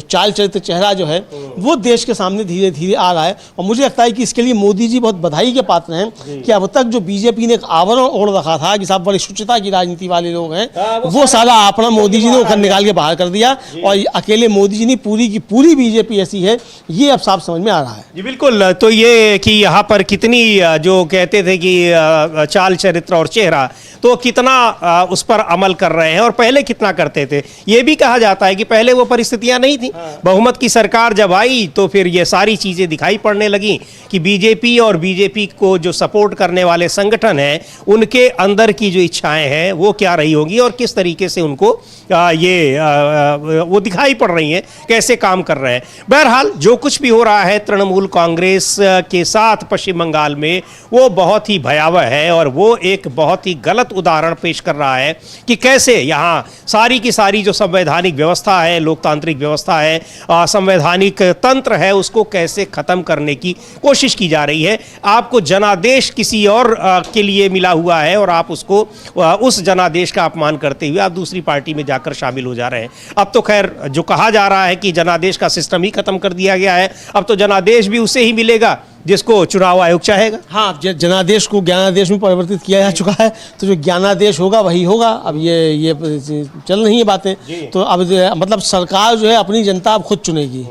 चाल चरित्र चेहरा जो है वो देश के सामने धीरे धीरे आ रहा है। और मुझे लगता है कि इसके लिए मोदी जी बहुत बधाई के पात्र हैं कि अब तक जो बीजेपी ने एक आवरण ओढ़ रखा था कि साहब बड़ी शुचिता की राजनीति वाले लोग हैं, वो सारा अपना मोदी जी ने उखड़ निकाल के बाहर कर दिया। और अकेले मोदी जी नहीं, पूरी की पूरी बीजेपी ऐसी है, ये अब साफ समझ में आ रहा है जी। बिल्कुल, तो ये कि यहाँ पर कितनी जो कहते थे कि चाल चरित्र और चेहरा, तो कितना उस पर अमल कर रहे हैं और पहले कितना करते थे। ये भी कहा जाता है कि पहले वो परिस्थितियां नहीं थी। बहुमत की सरकार जब आई तो फिर ये सारी चीजें दिखाई पड़ने लगी कि बीजेपी और बीजेपी को जो सपोर्ट करने वाले संगठन हैं उनके अंदर की जो इच्छाएं हैं वो क्या रही होंगी और किस तरीके से उनको वो दिखाई पड़ रही हैं, कैसे काम कर रहे हैं। बहरहाल जो कुछ भी हो रहा है तृणमूल कांग्रेस के साथ पश्चिम बंगाल में, वो बहुत ही भयावह है और वो एक बहुत ही गलत उदाहरण पेश कर रहा है कि कैसे यहाँ सारी की सारी जो संवैधानिक व्यवस्था है, लोकतांत्रिक व्यवस्था है, संवैधानिक तंत्र है, उसको कैसे खत्म करने की कोशिश की जा रही है। आपको जनादेश किसी और के लिए मिला हुआ है और आप उसको उस जनादेश का अपमान करते हुए आप दूसरी पार्टी में जाकर शामिल हो जा रहे हैं। अब तो खैर जो कहा जा रहा है कि जनादेश का सिस्टम ही खत्म कर दिया गया है, अब तो जनादेश भी उसे ही मिलेगा जिसको चुनाव आयोग चाहेगा। हाँ, जनादेश को ज्ञानादेश में परिवर्तित किया जा चुका है, तो जो ज्ञानादेश होगा वही होगा। अब ये चल रही है बातें, तो अब मतलब सरकार जो है अपनी जनता अब खुद चुनेगी।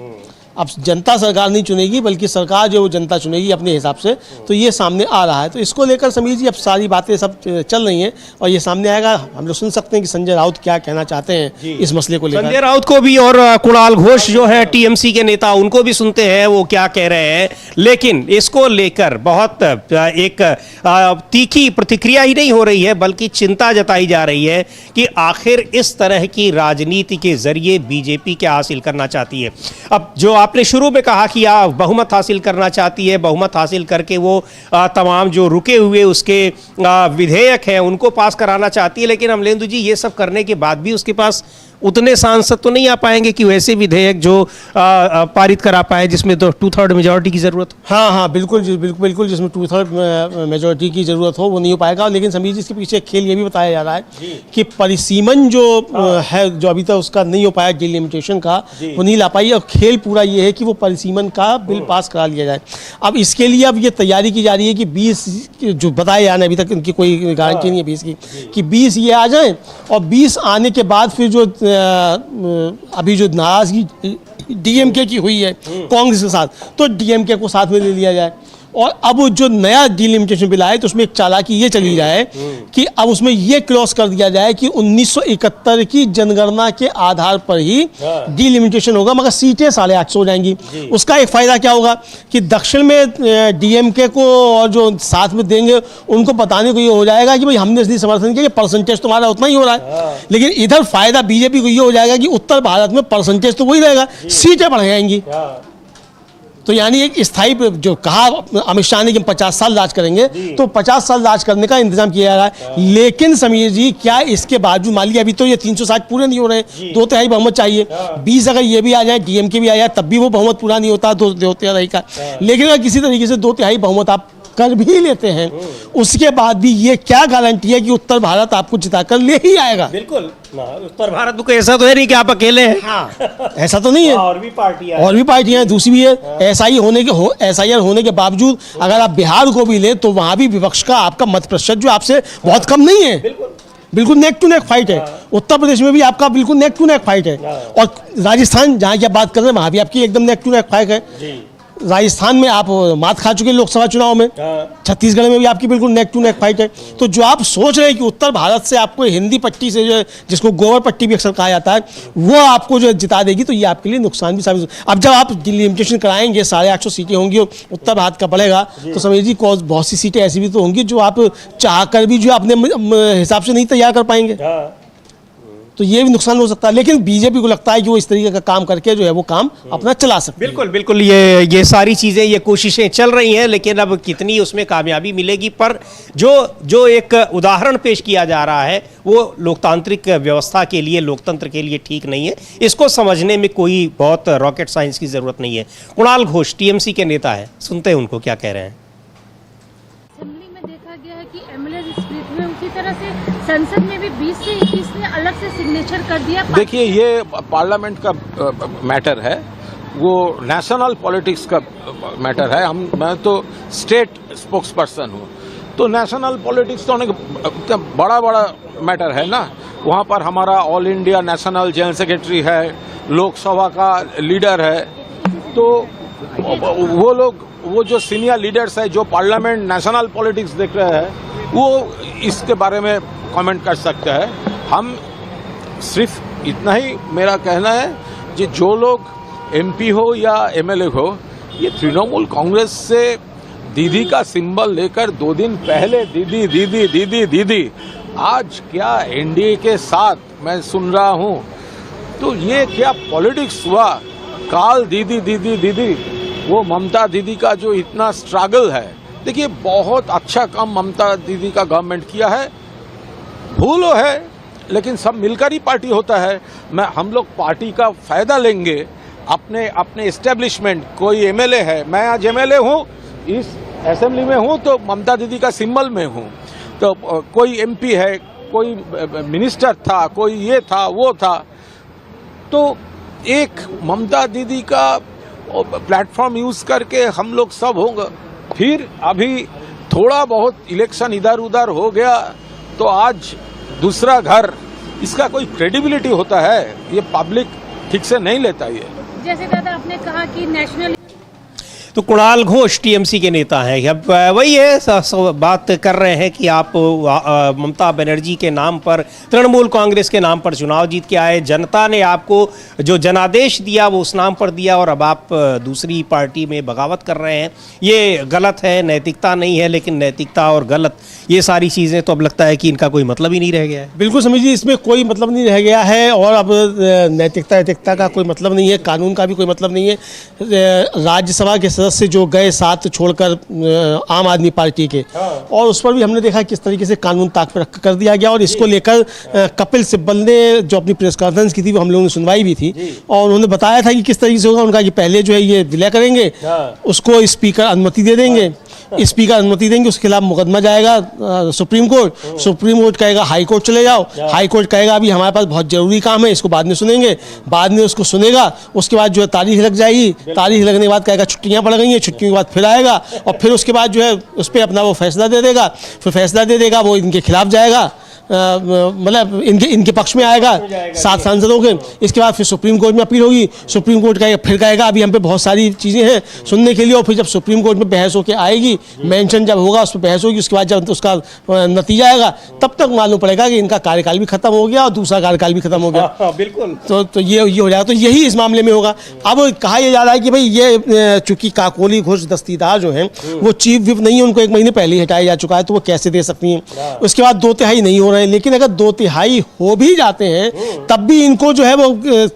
अब जनता सरकार नहीं चुनेगी बल्कि सरकार जो है वो जनता चुनेगी अपने हिसाब से। तो ये सामने आ रहा है, तो इसको लेकर समीर जी अब सारी बातें सब चल रही हैं और ये सामने आएगा। हम लोग सुन सकते हैं कि संजय राउत क्या कहना चाहते हैं इस मसले को लेकर। संजय राउत को भी और कुणाल घोष जो है टीएमसी के नेता, उनको भी सुनते हैं वो क्या कह रहे हैं। लेकिन इसको लेकर बहुत एक तीखी प्रतिक्रिया ही नहीं हो रही है बल्कि चिंता जताई जा रही है कि आखिर इस तरह की राजनीति के जरिए बीजेपी क्या हासिल करना चाहती है। अब जो आपने शुरू में कहा कि बहुमत हासिल करना चाहती है, बहुमत हासिल करके वो तमाम जो रुके हुए उसके विधेयक हैं उनको पास कराना चाहती है, लेकिन अमलेंदु जी ये सब करने के बाद भी उसके पास उतने सांसद तो नहीं आ पाएंगे कि वैसे विधेयक जो पारित करा पाए जिसमें तो 2/3 मेजॉरिटी की जरूरत हो। हाँ, बिल्कुल बिल्कुल जिसमें 2/3 मेजॉरिटी की जरूरत हो वो नहीं हो पाएगा। लेकिन समीर जी इसके पीछे खेल ये भी बताया जा रहा है कि परिसीमन जो है, जो अभी तक उसका नहीं हो पाया डिलिमिटेशन का, वो नहीं ला पाई। और खेल पूरा ये है कि वो परिसीमन का बिल पास करा लिया जाए। अब इसके लिए अब ये तैयारी की जा रही है कि 20 जो बताए जा रहे हैं, अभी तक इनकी कोई गारंटी नहीं है 20 की, कि 20 ये आ जाएं और 20 आने के बाद फिर जो अभी जो नाराजगी डीएमके की हुई है कांग्रेस के साथ, तो डीएमके को साथ में ले लिया जाए। और अब जो नया डिलिमिटेशन बिल आया तो उसमें एक चालाकी ये चली जाए कि अब उसमें ये क्लॉज कर दिया जाए कि 1971 की जनगणना के आधार पर ही डिलिमिटेशन होगा, मगर सीटें 850 हो जाएंगी। उसका एक फायदा क्या होगा कि दक्षिण में डीएमके को और जो साथ में देंगे उनको बताने को ये हो जाएगा कि भाई हमने इसलिए समर्थन किया कि परसेंटेज तुम्हारा उतना ही हो रहा है। लेकिन इधर फायदा बीजेपी को ये हो जाएगा कि उत्तर भारत में परसेंटेज तो वही रहेगा, सीटें बढ़ जाएंगी। तो यानी एक स्थायी जो कहा अमित शाह ने कि 50 साल राज करेंगे, तो 50 साल राज करने का इंतजाम किया जा रहा है। लेकिन समीर जी क्या इसके बावजूद मान लिया अभी तो ये 360 पूरे नहीं हो रहे, 2/3 बहुमत चाहिए। 20 अगर ये भी आ जाए, डीएमके भी आ जाए, तब भी वो बहुमत पूरा नहीं होता 2/3 का। लेकिन अगर किसी तरीके से 2/3 बहुमत आप कर भी लेते हैं, उसके बाद भी ये क्या गारंटी है कि उत्तर भारत आपको जिताकर ले ही आएगा? बिल्कुल, उत्तर भारत में कोई ऐसा तो है नहीं कि आप अकेले हैं। हाँ, ऐसा तो नहीं है, और भी पार्टियां हैं, दूसरी भी है। SIR होने के बावजूद अगर आप बिहार को भी ले तो वहां भी विपक्ष का आपका मत प्रतिशत जो आपसे बहुत कम नहीं है, बिल्कुल नेक टू नेक फाइट है। उत्तर प्रदेश में भी आपका बिल्कुल नेक टू नेक फाइट है। और राजस्थान जहां की आप बात कर रहे हैं वहां भी आपकी एकदम नेक टू नेक फाइट है। राजस्थान में आप मात खा चुके लोकसभा चुनाव में, छत्तीसगढ़ में भी आपकी बिल्कुल नेक टू नेक फाइट है। तो जो आप सोच रहे हैं कि उत्तर भारत से आपको हिंदी पट्टी से जो जिसको गोवर पट्टी भी अक्सर कहा जाता है, वो आपको जो जिता देगी, तो ये आपके लिए नुकसान भी साबित। अब जब आप डिलिमिटेशन कराएंगे, 850 सीटें होंगी, उत्तर भारत का बढ़ेगा, तो समझ लीजिए बहुत सी सीटें ऐसी भी तो होंगी जो आप चाह कर भी जो अपने हिसाब से नहीं तैयार कर पाएंगे। तो ये भी नुकसान हो सकता है। लेकिन बीजेपी को लगता है कि वो इस तरीके का काम करके जो है वो काम अपना चला सकते हैं। बिल्कुल ये सारी चीज़ें, ये कोशिशें चल रही हैं, लेकिन अब कितनी उसमें कामयाबी मिलेगी। पर जो एक उदाहरण पेश किया जा रहा है वो लोकतांत्रिक व्यवस्था के लिए, लोकतंत्र के लिए ठीक नहीं है। इसको समझने में कोई बहुत रॉकेट साइंस की ज़रूरत नहीं है। कुणाल घोष टीएमसी के नेता है, सुनते हैं उनको क्या कह रहे हैं। देखा गया है कि एमएलए स्प्लिट हुए, उसी तरह से संसद में भी 20 से 21 ने अलग से सिग्नेचर कर दिया। देखिए, ये पार्लियामेंट का मैटर है, वो नेशनल पॉलिटिक्स का मैटर है। मैं तो स्टेट स्पोक्स पर्सन हूँ, तो नेशनल पॉलिटिक्स तो बड़ा मैटर है ना। वहाँ पर हमारा all India national general secretary है, लोकसभा का लीडर है, तो वो लोग, वो जो सीनियर लीडर्स है जो पार्लियामेंट नेशनल पॉलिटिक्स देख रहे हैं, वो इसके बारे में कमेंट कर सकते हैं। हम सिर्फ इतना ही मेरा कहना है कि जो लोग एमपी हो या एमएलए हो, ये तृणमूल कांग्रेस से दीदी का सिंबल लेकर 2 दिन पहले दीदी दीदी दीदी दीदी, आज क्या एनडीए के साथ मैं सुन रहा हूँ, तो ये क्या पॉलिटिक्स हुआ। काल दीदी दीदी दीदी, वो ममता दीदी का जो इतना स्ट्रगल है, देखिए बहुत अच्छा काम ममता दीदी का गवर्नमेंट किया है। भूल है, लेकिन सब मिलकर ही पार्टी होता है। हम लोग पार्टी का फायदा लेंगे, अपने एस्टेब्लिशमेंट। कोई एमएलए है, मैं आज एमएलए हूँ, इस असेंबली में हूँ तो ममता दीदी का सिंबल में हूँ। तो कोई एमपी है, कोई मिनिस्टर था, कोई ये था वो था, तो एक ममता दीदी का प्लेटफॉर्म यूज करके हम लोग सब होंगे। फिर अभी थोड़ा बहुत इलेक्शन इधर उधर हो गया तो आज दूसरा घर, इसका कोई क्रेडिबिलिटी होता है? ये पब्लिक ठीक से नहीं लेता। ये जैसे दादा आपने कहा कि नेशनल, तो कुणाल घोष टीएमसी के नेता हैं। अब वही है, बात कर रहे हैं कि आप ममता बनर्जी के नाम पर, तृणमूल कांग्रेस के नाम पर चुनाव जीत के आए, जनता ने आपको जो जनादेश दिया वो उस नाम पर दिया, और अब आप दूसरी पार्टी में बगावत कर रहे हैं। ये गलत है, नैतिकता नहीं है, लेकिन नैतिकता और गलत, ये सारी चीज़ें तो अब लगता है कि इनका कोई मतलब ही नहीं रह गया है। बिल्कुल समझिए, इसमें कोई मतलब नहीं रह गया है, और अब नैतिकता का कोई मतलब नहीं है, कानून का भी कोई मतलब नहीं है। राज्यसभा के सदस्य जो गए साथ छोड़कर आम आदमी पार्टी के, और उस पर भी हमने देखा किस तरीके से कानून ताक पर कर दिया गया। और इसको लेकर कपिल सिब्बल ने जो अपनी प्रेस कॉन्फ्रेंस की थी, वो हम लोगों ने सुनवाई भी थी, और उन्होंने बताया था कि किस तरीके से होगा। उनका कि पहले जो है ये विलय करेंगे, उसको स्पीकर अनुमति दे देंगे, स्पीकर अनुमति देंगे, उसके खिलाफ मुकदमा जाएगा सुप्रीम कोर्ट कहेगा हाई कोर्ट चले जाओ, हाई कोर्ट कहेगा अभी हमारे पास बहुत जरूरी काम है, इसको बाद में सुनेंगे, बाद में उसको सुनेगा, उसके बाद जो है तारीख लग जाएगी, तारीख लगने के बाद कहेगा छुट्टियां पड़ गई हैं, छुट्टियों के बाद फिर आएगा, और फिर उसके बाद जो है उस पर अपना वो फैसला दे देगा। फिर फैसला दे देगा, वो इनके खिलाफ जाएगा, मतलब इनके पक्ष में आएगा 7 सांसदों के। इसके बाद फिर सुप्रीम कोर्ट में अपील होगी, सुप्रीम कोर्ट फिर कहेगा अभी हम पे बहुत सारी चीज़ें हैं सुनने के लिए, और फिर जब सुप्रीम कोर्ट में बहस होकर आएगी, मेंशन जब होगा उस पर बहस होगी, उसके बाद जब उसका नतीजा आएगा तब तक मालूम पड़ेगा कि इनका कार्यकाल भी खत्म हो गया और दूसरा कार्यकाल भी खत्म हो गया। बिल्कुल। तो ये हो जाएगा। तो यही इस मामले में होगा। अब कहा यह जा रहा है कि भाई ये चूंकि काकोली घोष दस्तीदार जो हैं वो चीफ विप नहीं है, उनको 1 महीने पहले ही हटाया जा चुका है, तो वो कैसे दे सकती हैं। उसके बाद 2/3 नहीं हो रहे हैं, लेकिन अगर 2/3 हो भी जाते हैं तब भी इनको जो है वो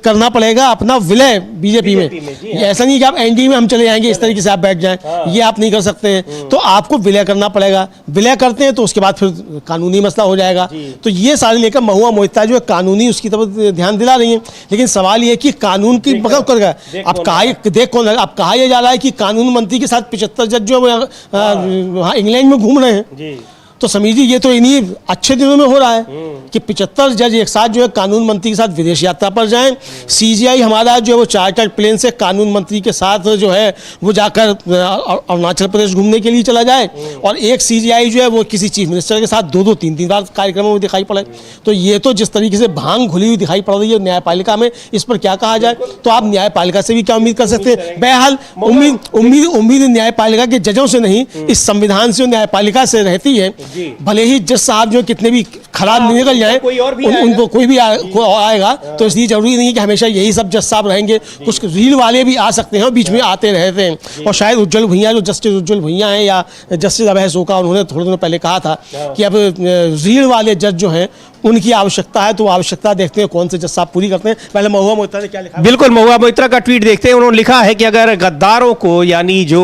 करना पड़ेगा अपना विलय बीजेपी में। ऐसा नहीं कि आप एनडीए में हम चले जाएंगे, इस तरीके से आप बैठ जाएं, ये आप नहीं कर सकते हैं। तो आपको विलय करना पड़ेगा। विलय करते हैं तो उसके बाद फिर कानूनी मसला हो जाएगा। तो ये सारे लेकर महुआ मोहिता जो है कानूनी उसकी तरफ ध्यान दिला रही है, लेकिन सवाल ये कि कानून की बगल कर गया। अब कहा यह जा रहा है कि कानून मंत्री के साथ 75 जज जो इंग्लैंड में घूम रहे हैं। तो समीर जी, ये तो इन्हीं अच्छे दिनों में हो रहा है कि 75 जज एक साथ जो है कानून मंत्री के साथ विदेश यात्रा पर जाएं। सीजीआई हमारा जो है वो चार्टर्ड प्लेन से कानून मंत्री के साथ जो है वो जाकर अरुणाचल प्रदेश घूमने के लिए चला जाए, और एक सीजीआई जो है वो किसी चीफ मिनिस्टर के साथ 2-2, 3-3 बार कार्यक्रमों में दिखाई पड़े। तो ये तो जिस तरीके से भांग घुली हुई दिखाई पड़ रही है न्यायपालिका में, इस पर क्या कहा जाए। तो आप न्यायपालिका से भी क्या उम्मीद कर सकते हैं। बहरहाल उम्मीद न्यायपालिका के जजों से नहीं, इस संविधान से न्यायपालिका से रहती है। भले ही जज साहब जो कितने भी खराब निकल जाए, उनको कोई भी आएगा, तो इसलिए जरूरी नहीं है कि हमेशा यही सब जज साहब रहेंगे। कुछ रील वाले भी आ सकते हैं, बीच में आते रहते हैं। और शायद उज्जवल भुइयां, जो जस्टिस उज्जवल भुइयां हैं या जस्टिस अभय सोका, उन्होंने थोड़े दिनों पहले कहा था कि अब रील वाले जज जो हैं उनकी आवश्यकता है, तो आवश्यकता देखते हैं कौन से जज साहब पूरी करते हैं। पहले महुआ मोहित्रा ने क्या लिखा। बिल्कुल, महुआ मोहित्रा का ट्वीट देखते हैं। उन्होंने लिखा है कि अगर गद्दारों को, यानी जो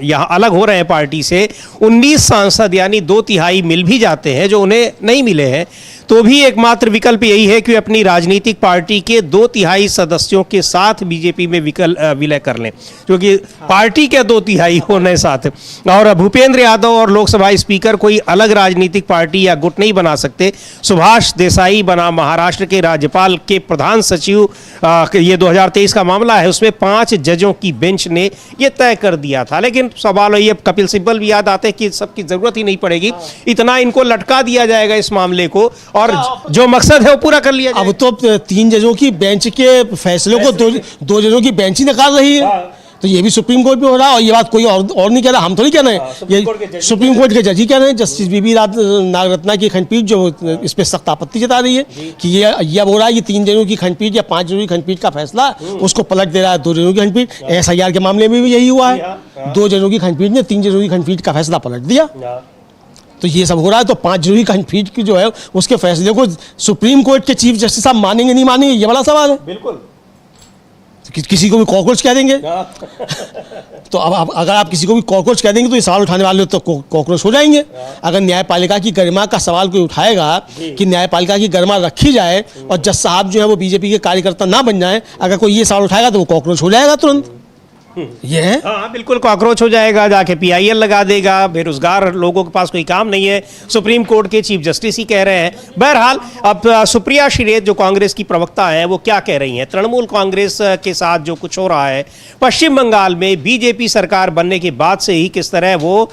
यहाँ अलग हो रहे हैं पार्टी से, 19 सांसद यानी 2/3 मिल भी जाते हैं जो उन्हें नहीं मिले हैं, तो भी एकमात्र विकल्प यही है कि वे अपनी राजनीतिक पार्टी के 2/3 सदस्यों के साथ बीजेपी में विलय कर लें, क्योंकि पार्टी के 2/3 होने साथ और भूपेंद्र यादव और लोकसभा स्पीकर कोई अलग राजनीतिक पार्टी या गुट नहीं बना सकते। सुभाष देसाई बना महाराष्ट्र के राज्यपाल के प्रधान सचिव, ये 2023 का मामला है, उसमें 5 जजों की बेंच ने ये तय कर दिया था। लेकिन सवाल ये कपिल सिब्बल भी याद आते हैं कि सबकी जरूरत ही नहीं पड़ेगी, इतना इनको लटका दिया जाएगा इस मामले को और जो मकसद है वो पूरा कर लिया जाएगा। अब तो 3 जजों की बेंच के फैसलों को 2 जजों की बेंच ही नकार रही है। तो ये भी सुप्रीम कोर्ट में हो रहा है और ये बात कोई और नहीं कह रहा, हम थोड़ी कह रहे हैं, ये सुप्रीम कोर्ट के जज ही कह रहे हैं। जस्टिस बीबी नागरत्ना की खंडपीठ जो इस पर सख्त आपत्ति जता रही है कि ये अब हो रहा है कि 3 जजों की खंडपीठ या 5 जजों की खंडपीठ का फैसला उसको पलट दे रहा है 2 जजों की खंडपीठ। SIR के मामले में भी यही हुआ है, 2 जजों की खंडपीठ ने 3 जजों की खंडपीठ का फैसला पलट दिया। तो ये सब हो रहा है। तो 5 जजों की खंडपीठ की जो है उसके फैसले को सुप्रीम कोर्ट के चीफ जस्टिस साहब मानेंगे नहीं मानेंगे, ये बड़ा सवाल है। बिल्कुल, किसी को भी कॉकरोच कह देंगे तो अब अगर आप किसी को भी कॉकरोच कह देंगे तो ये सवाल उठाने वाले तो कॉकरोच हो जाएंगे। अगर न्यायपालिका की गरिमा का सवाल कोई उठाएगा कि न्यायपालिका की गरिमा रखी जाए और जज साहब जो है वो बीजेपी के कार्यकर्ता ना बन जाए, अगर कोई ये सवाल उठाएगा तो वो कॉकरोच हो जाएगा तुरंत। ये है, हाँ बिल्कुल कॉकरोच हो जाएगा, जाके PIL लगा देगा, बेरोजगार लोगों के पास कोई काम नहीं है, सुप्रीम कोर्ट के चीफ जस्टिस ही कह रहे हैं। बहरहाल अब सुप्रिया श्रीनेत जो कांग्रेस की प्रवक्ता हैं वो क्या कह रही हैं, तृणमूल कांग्रेस के साथ जो कुछ हो रहा है पश्चिम बंगाल में बीजेपी सरकार बनने के बाद से ही किस तरह वो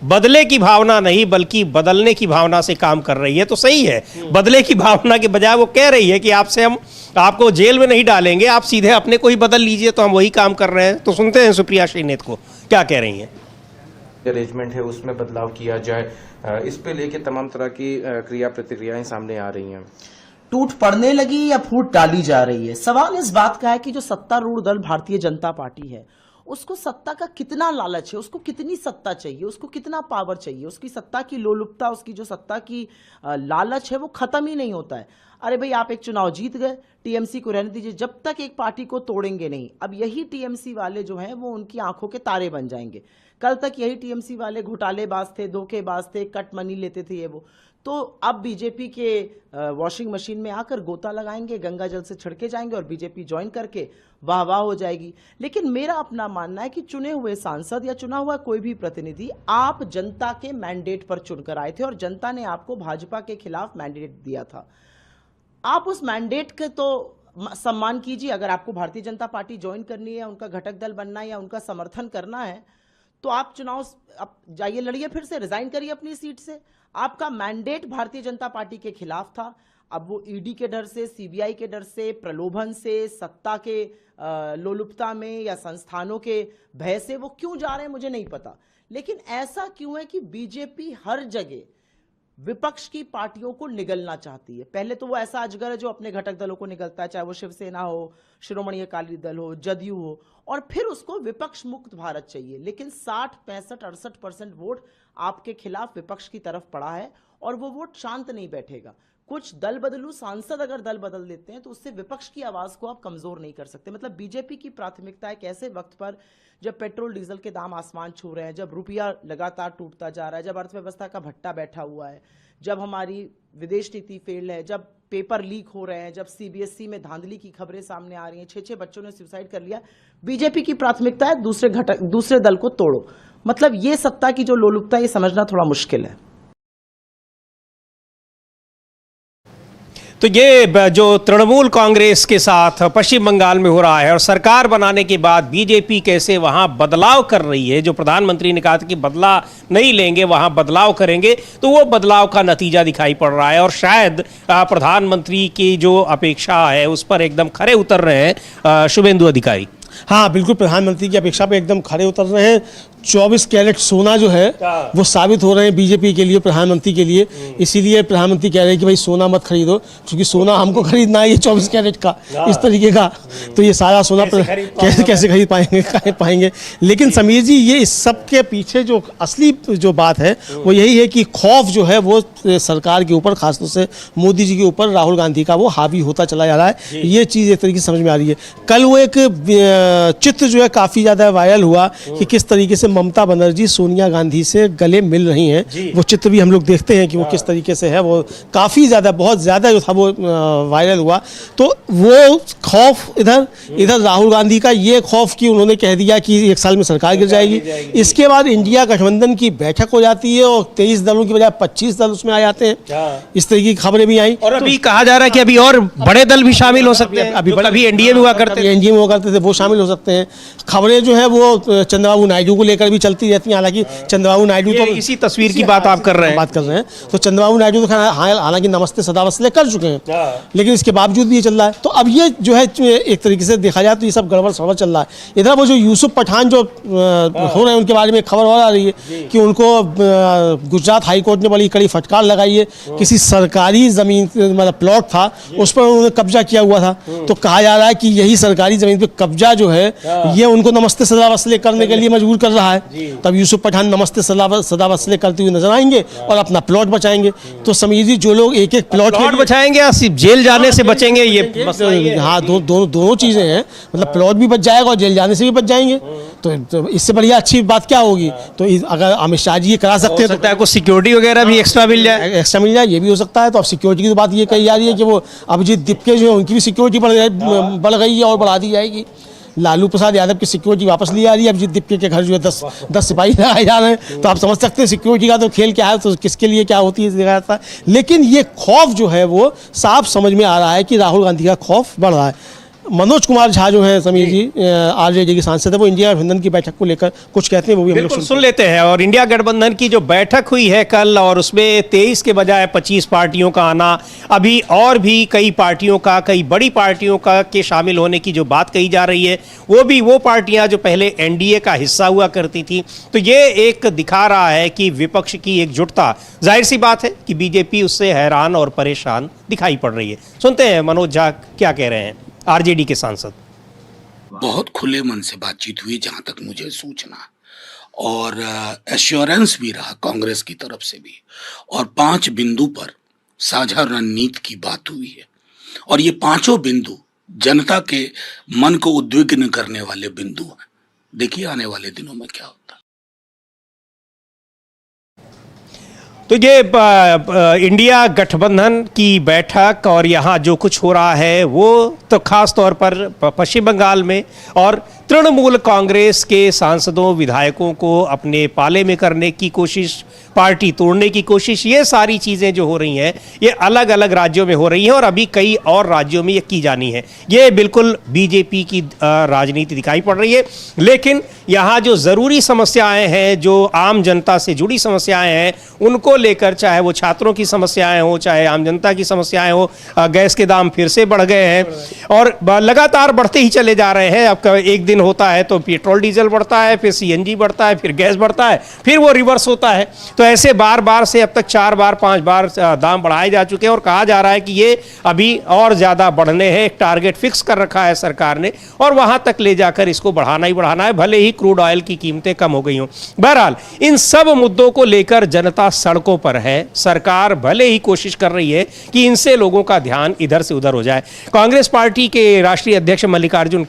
बदले की भावना नहीं बल्कि बदलने की भावना से काम कर रही है। तो सही है, बदले की भावना के बजाय वो कह रही है कि हम आपको जेल में नहीं डालेंगे, आप सीधे अपने को ही बदल लीजिए, तो हम वही काम कर रहे हैं। तो सुनते हैं सुप्रिया श्रीनेत को क्या कह रही हैं। अरेंजमेंट है उसमें बदलाव किया जाए, इस पे लेके तमाम तरह की क्रिया प्रतिक्रियाएं सामने आ रही हैं। टूट पड़ने लगी या फूट डाली जा रही है। सवाल इस बात का है कि जो सत्तारूढ़ दल भारतीय जनता पार्टी है उसको सत्ता का कितना लालच है, उसको कितनी सत्ता चाहिए, उसको कितना पावर चाहिए, उसकी सत्ता की लोलुपता, उसकी जो सत्ता की लालच है वो खत्म ही नहीं होता है। अरे भाई आप एक चुनाव जीत गए, TMC को रहने दीजिए, जब तक एक पार्टी को तोड़ेंगे नहीं। अब यही TMC वाले जो हैं वो उनकी आंखों के तारे बन जाएंगे। कल तक यही TMC वाले घोटालेबाज थे, धोखेबाज थे, कट मनी लेते थे ये वो, तो अब बीजेपी के वॉशिंग मशीन में आकर गोता लगाएंगे, गंगा जल से छिड़के जाएंगे और बीजेपी ज्वाइन करके वाह वाह हो जाएगी। लेकिन मेरा अपना मानना है कि चुने हुए सांसद या चुना हुआ कोई भी प्रतिनिधि आप जनता के मैंडेट पर चुनकर आए थे और जनता ने आपको भाजपा के खिलाफ मैंडेट दिया था। आप उस मैंडेट के तो सम्मान कीजिए। अगर आपको भारतीय जनता पार्टी ज्वाइन करनी है, उनका घटक दल बनना है या उनका समर्थन करना है तो आप चुनाव जाइए, लड़िए, फिर से रिजाइन करिए अपनी सीट से। आपका मैंडेट भारतीय जनता पार्टी के खिलाफ था। अब वो ED के डर से, CBI के डर से, प्रलोभन से, सत्ता के लोलुपता में या संस्थानों के भय से वो क्यों जा रहे हैं मुझे नहीं पता। लेकिन ऐसा क्यों है कि बीजेपी हर जगह विपक्ष की पार्टियों को निगलना चाहती है। पहले तो वो ऐसा अजगर है जो अपने घटक दलों को निगलता है, चाहे वो शिवसेना हो, शिरोमणि अकाली दल हो, जदयू हो, और फिर उसको विपक्ष मुक्त भारत चाहिए। लेकिन 60, 65, 68% वोट आपके खिलाफ विपक्ष की तरफ पड़ा है और वो वोट शांत नहीं बैठेगा। कुछ दल बदलू सांसद अगर दल बदल देते हैं तो उससे विपक्ष की आवाज को आप कमजोर नहीं कर सकते। मतलब बीजेपी की प्राथमिकता है कैसे वक्त पर, जब पेट्रोल डीजल के दाम आसमान छू रहे हैं, जब रुपया लगातार टूटता जा रहा है, जब अर्थव्यवस्था का भट्टा बैठा हुआ है, जब हमारी विदेश नीति फेल है, जब पेपर लीक हो रहे हैं, जब CBSE में धांधली की खबरें सामने आ रही हैं, 6 बच्चों ने सुसाइड कर लिया, बीजेपी की प्राथमिकता है दूसरे दल को तोड़ो। मतलब ये सत्ता की जो लोलुपता है ये समझना थोड़ा मुश्किल है। तो ये जो तृणमूल कांग्रेस के साथ पश्चिम बंगाल में हो रहा है और सरकार बनाने के बाद बीजेपी कैसे वहां बदलाव कर रही है, जो प्रधानमंत्री ने कहा था कि बदला नहीं लेंगे वहां बदलाव करेंगे, तो वो बदलाव का नतीजा दिखाई पड़ रहा है और शायद प्रधानमंत्री की जो अपेक्षा है उस पर एकदम खरे उतर रहे हैं शुभेंदु अधिकारी। हाँ बिल्कुल, प्रधानमंत्री की अपेक्षा पे एकदम खड़े उतर रहे हैं। 24 कैरेट सोना जो है वो साबित हो रहे हैं बीजेपी के लिए, प्रधानमंत्री के लिए। इसीलिए प्रधानमंत्री कह रहे हैं कि भाई सोना मत खरीदो, क्योंकि सोना हमको खरीदना है ये 24 कैरेट का, इस तरीके का। तो ये सारा सोना कैसे खरीद पाएंगे। लेकिन समीर जी, ये इस सब के पीछे जो असली जो बात है वो यही है कि खौफ जो है वो सरकार के ऊपर, खासतौर से मोदी जी के ऊपर, राहुल गांधी का वो हावी होता चला जा रहा है। ये चीज़ एक तरीके से समझ में आ रही है। कल वो एक चित्र जो है काफ़ी ज़्यादा वायरल हुआ कि किस तरीके से ममता बनर्जी सोनिया गांधी से गले मिल रही हैं। वो चित्र भी हम लोग देखते हैं कि वो किस तरीके से है, वो काफ़ी ज़्यादा, बहुत ज़्यादा जो था वो वायरल हुआ। तो वो खौफ इधर राहुल गांधी का ये खौफ कि उन्होंने कह दिया कि 1 साल में सरकार गिर जाएगी। इसके बाद इंडिया गठबंधन की बैठक हो जाती है और 23 दलों की बजाय 25 दल उसमें आ जाते हैं। इस तरह की खबरें भी आई। और अभी कहा जा रहा है कि अभी और बड़े दल भी शामिल हो सकते हैं। अभी एनडीए में हुआ करते थे वो शामिल हो सकते हैं। खबरें जो है वो चंद्रबाबू नायडू को लेकर भी चलती रहती हैं। हालांकि चंद्रबाबू नायडू तो इसी तस्वीर की बात आप कर रहे हैं। तो चंद्रबाबू नायडू तो हालांकि नमस्ते सदा वसले कर चुके हैं, लेकिन इसके बावजूद भी ये चल रहा है। तो अब ये जो है एक तरीके से देखा जाए तो ये सब गड़बड़ सड़बड़ चल रहा है। इधर वो जो यूसुफ पठान जो हो रहे हैं उनके बारे में खबर और आ रही है कि उनको गुजरात हाई कोर्ट ने बड़ी कड़ी फटकार लगाई है। किसी सरकारी जमीन मतलब प्लॉट था उस पर उन्होंने कब्जा किया हुआ था। तो कहा जा रहा है कि यही सरकारी जमीन पे कब्जा जो है ये उनको नमस्ते सदा वसले करने के लिए मजबूर कर रहा है। तब यूसुफ पठान नमस्ते सदा वसले करते हुए नजर आएंगे और अपना प्लॉट बचाएंगे। तो समझिए जो लोग एक एक प्लॉट बचाएंगे या सिर्फ जेल जाने से बचेंगे, ये हाँ दोनों चीजें हैं। मतलब प्लॉट भी बच जाएगा और जेल जाने से भी बच जाएंगे। तो इससे बढ़िया अच्छी बात क्या होगी? तो अगर अमित शाह जी ये करा सकते हैं तो कुछ सिक्योरिटी वगैरह भी एक्स्ट्रा मिल जाए, ये भी हो सकता है। तो अब सिक्योरिटी की तो बात ये कही जा रही है कि वो अभिजीत दीपके जो है उनकी भी सिक्योरिटी बढ़ गई है और बढ़ा दी जाएगी। लालू प्रसाद यादव की सिक्योरिटी वापस ली जा रही है। अभिजीत दीपके के घर जो है 10 सिपाही लगाए जा रहे हैं। तो आप समझ सकते हैं सिक्योरिटी का तो खेल क्या है, तो किसके लिए क्या होती है देखा जाता है। लेकिन ये खौफ जो है वो साफ समझ में आ रहा है कि राहुल गांधी का खौफ बढ़ रहा है। मनोज कुमार झा जो है समीर जी आरजेडी के सांसद है, वो इंडिया गठबंधन की बैठक को लेकर कुछ कहते हैं, वो भी हम लोग सुन लेते हैं। और इंडिया गठबंधन की जो बैठक हुई है कल, और उसमें 23 के बजाय 25 पार्टियों का आना, अभी और भी कई पार्टियों का, कई बड़ी पार्टियों का के शामिल होने की जो बात कही जा रही है, वो पार्टियां जो पहले एनडीए का हिस्सा हुआ करती थी। तो ये एक दिखा रहा है कि विपक्ष की एकजुटता, जाहिर सी बात है कि बीजेपी उससे हैरान और परेशान दिखाई पड़ रही है। सुनते हैं मनोज झा क्या कह रहे हैं, आरजेडी के सांसद। बहुत खुले मन से बातचीत हुई जहां तक मुझे सूचना, और एश्योरेंस भी रहा कांग्रेस की तरफ से भी, और 5 बिंदु पर साझा रणनीति की बात हुई है। और ये 5 बिंदु जनता के मन को उद्विग्न करने वाले बिंदु हैं। देखिए आने वाले दिनों में क्या होता है। तो ये इंडिया गठबंधन की बैठक और यहाँ जो कुछ हो रहा है वो तो खास तौर पर पश्चिम बंगाल में और तृणमूल कांग्रेस के सांसदों विधायकों को अपने पाले में करने की कोशिश, पार्टी तोड़ने की कोशिश, ये सारी चीज़ें जो हो रही हैं ये अलग अलग राज्यों में हो रही हैं और अभी कई और राज्यों में ये की जानी है। ये बिल्कुल बीजेपी की राजनीति दिखाई पड़ रही है। लेकिन यहाँ जो ज़रूरी समस्याएं हैं, जो आम जनता से जुड़ी समस्याएं हैं, उनको लेकर, चाहे वो छात्रों की समस्याएं हो, चाहे आम जनता की समस्याएं हो, गैस के दाम फिर से बढ़ गए हैं और लगातार बढ़ते ही चले जा रहे हैं। अब एक दिन होता है तो पेट्रोल डीजल बढ़ता है, फिर सीएनजी बढ़ता है, फिर गैस बढ़ता है, फिर वो रिवर्स होता है। तो ऐसे बार बार से अब तक 4 बार 5 बार दाम बढ़ाए जा चुके हैं और कहा जा रहा है कि ये अभी और ज़्यादा बढ़ने हैं। एक टारगेट फिक्स कर रखा है सरकार ने और वहाँ तक ले जाकर इसको बढ़ाना ही बढ़ाना है, भले ही क्रूड ऑयल की कीमतें कम हो गई हों। बहरहाल इन सब मुद्दों को लेकर जनता सड़कों पर है। सरकार भले ही कोशिश कर रही है कि इनसे लोगों का ध्यान इधर से उधर हो जाए। कांग्रेस पार्टी के राष्ट्रीय अध्यक्ष मल्लिकार्जुन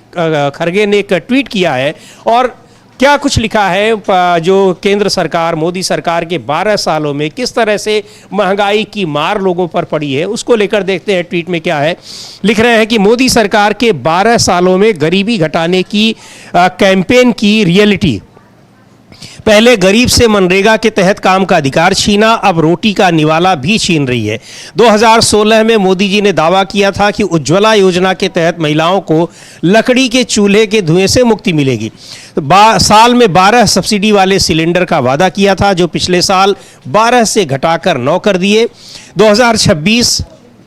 खड़गे ने एक ट्वीट किया है और क्या कुछ लिखा है, जो केंद्र सरकार, मोदी सरकार के 12 सालों में किस तरह से महंगाई की मार लोगों पर पड़ी है, उसको लेकर देखते हैं ट्वीट में क्या है। लिख रहे हैं कि मोदी सरकार के 12 सालों में गरीबी घटाने की कैंपेन की रियलिटी। पहले गरीब से मनरेगा के तहत काम का अधिकार छीना, अब रोटी का निवाला भी छीन रही है। 2016 में मोदी जी ने दावा किया था कि उज्ज्वला योजना के तहत महिलाओं को लकड़ी के चूल्हे के धुएं से मुक्ति मिलेगी। साल में 12 सब्सिडी वाले सिलेंडर का वादा किया था, जो पिछले साल 12 से घटाकर 9 कर दिए। 2026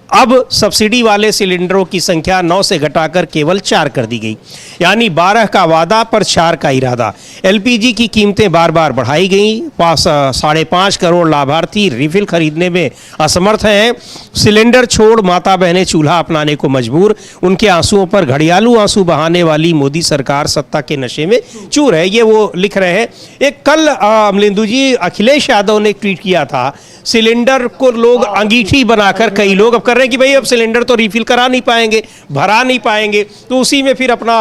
अब सब्सिडी वाले सिलेंडरों की संख्या 9 से घटाकर केवल 4 कर दी गई, यानी 12 का वादा पर 4 का इरादा। एलपीजी की कीमतें बार बार बढ़ाई गई। 5.5 करोड़ लाभार्थी रिफिल खरीदने में असमर्थ हैं। सिलेंडर छोड़ माता बहनें चूल्हा अपनाने को मजबूर। उनके आंसुओं पर घड़ियालू आंसू बहाने वाली मोदी सरकार सत्ता के नशे में चूर है। ये वो लिख रहे हैं। एक कल अमलेंदु जी, अखिलेश यादव ने ट्वीट किया था, सिलेंडर को लोग अंगीठी बनाकर कई लोग अब कर रहे हैं कि भाई अब सिलेंडर तो रिफिल करा नहीं पाएंगे, भरा नहीं पाएंगे, तो उसी में फिर अपना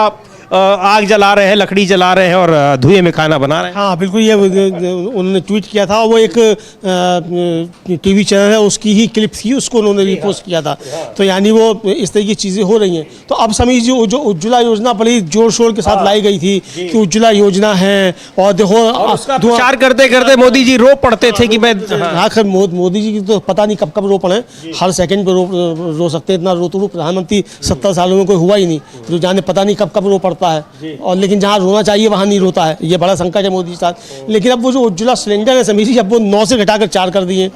आग जला रहे हैं, लकड़ी जला रहे हैं और धुएं में खाना बना रहे हैं। हाँ बिल्कुल, ये उन्होंने ट्वीट किया था, वो एक टीवी चैनल है उसकी ही क्लिप थी, उसको उन्होंने रिपोस्ट किया था। तो यानी वो इस तरह की चीज़ें हो रही हैं। तो अब समीर जी, जो उज्ज्वला योजना बड़ी जोर शोर के साथ लाई गई थी कि उज्ज्वला योजना है, और देखो उसका प्रचार करते करते मोदी जी रो पड़ते थे कि मैं आखिर मोदी जी की तो पता नहीं कब रो पड़े, हर सेकंड पे रो सकते हैं। इतना रो तो प्रधानमंत्री 70 सालों में कोई हुआ ही नहीं, जो जाने पता नहीं कब रो पड़ता है। और लेकिन जहाँ रोना चाहिए वहाँ नहीं रोता है, ये बड़ा संकट है मोदी के साथ। लेकिन अब वो जो उज्ज्वला सिलेंडर है समीर जी, अब वो 9 से घटाकर 4 कर दिए,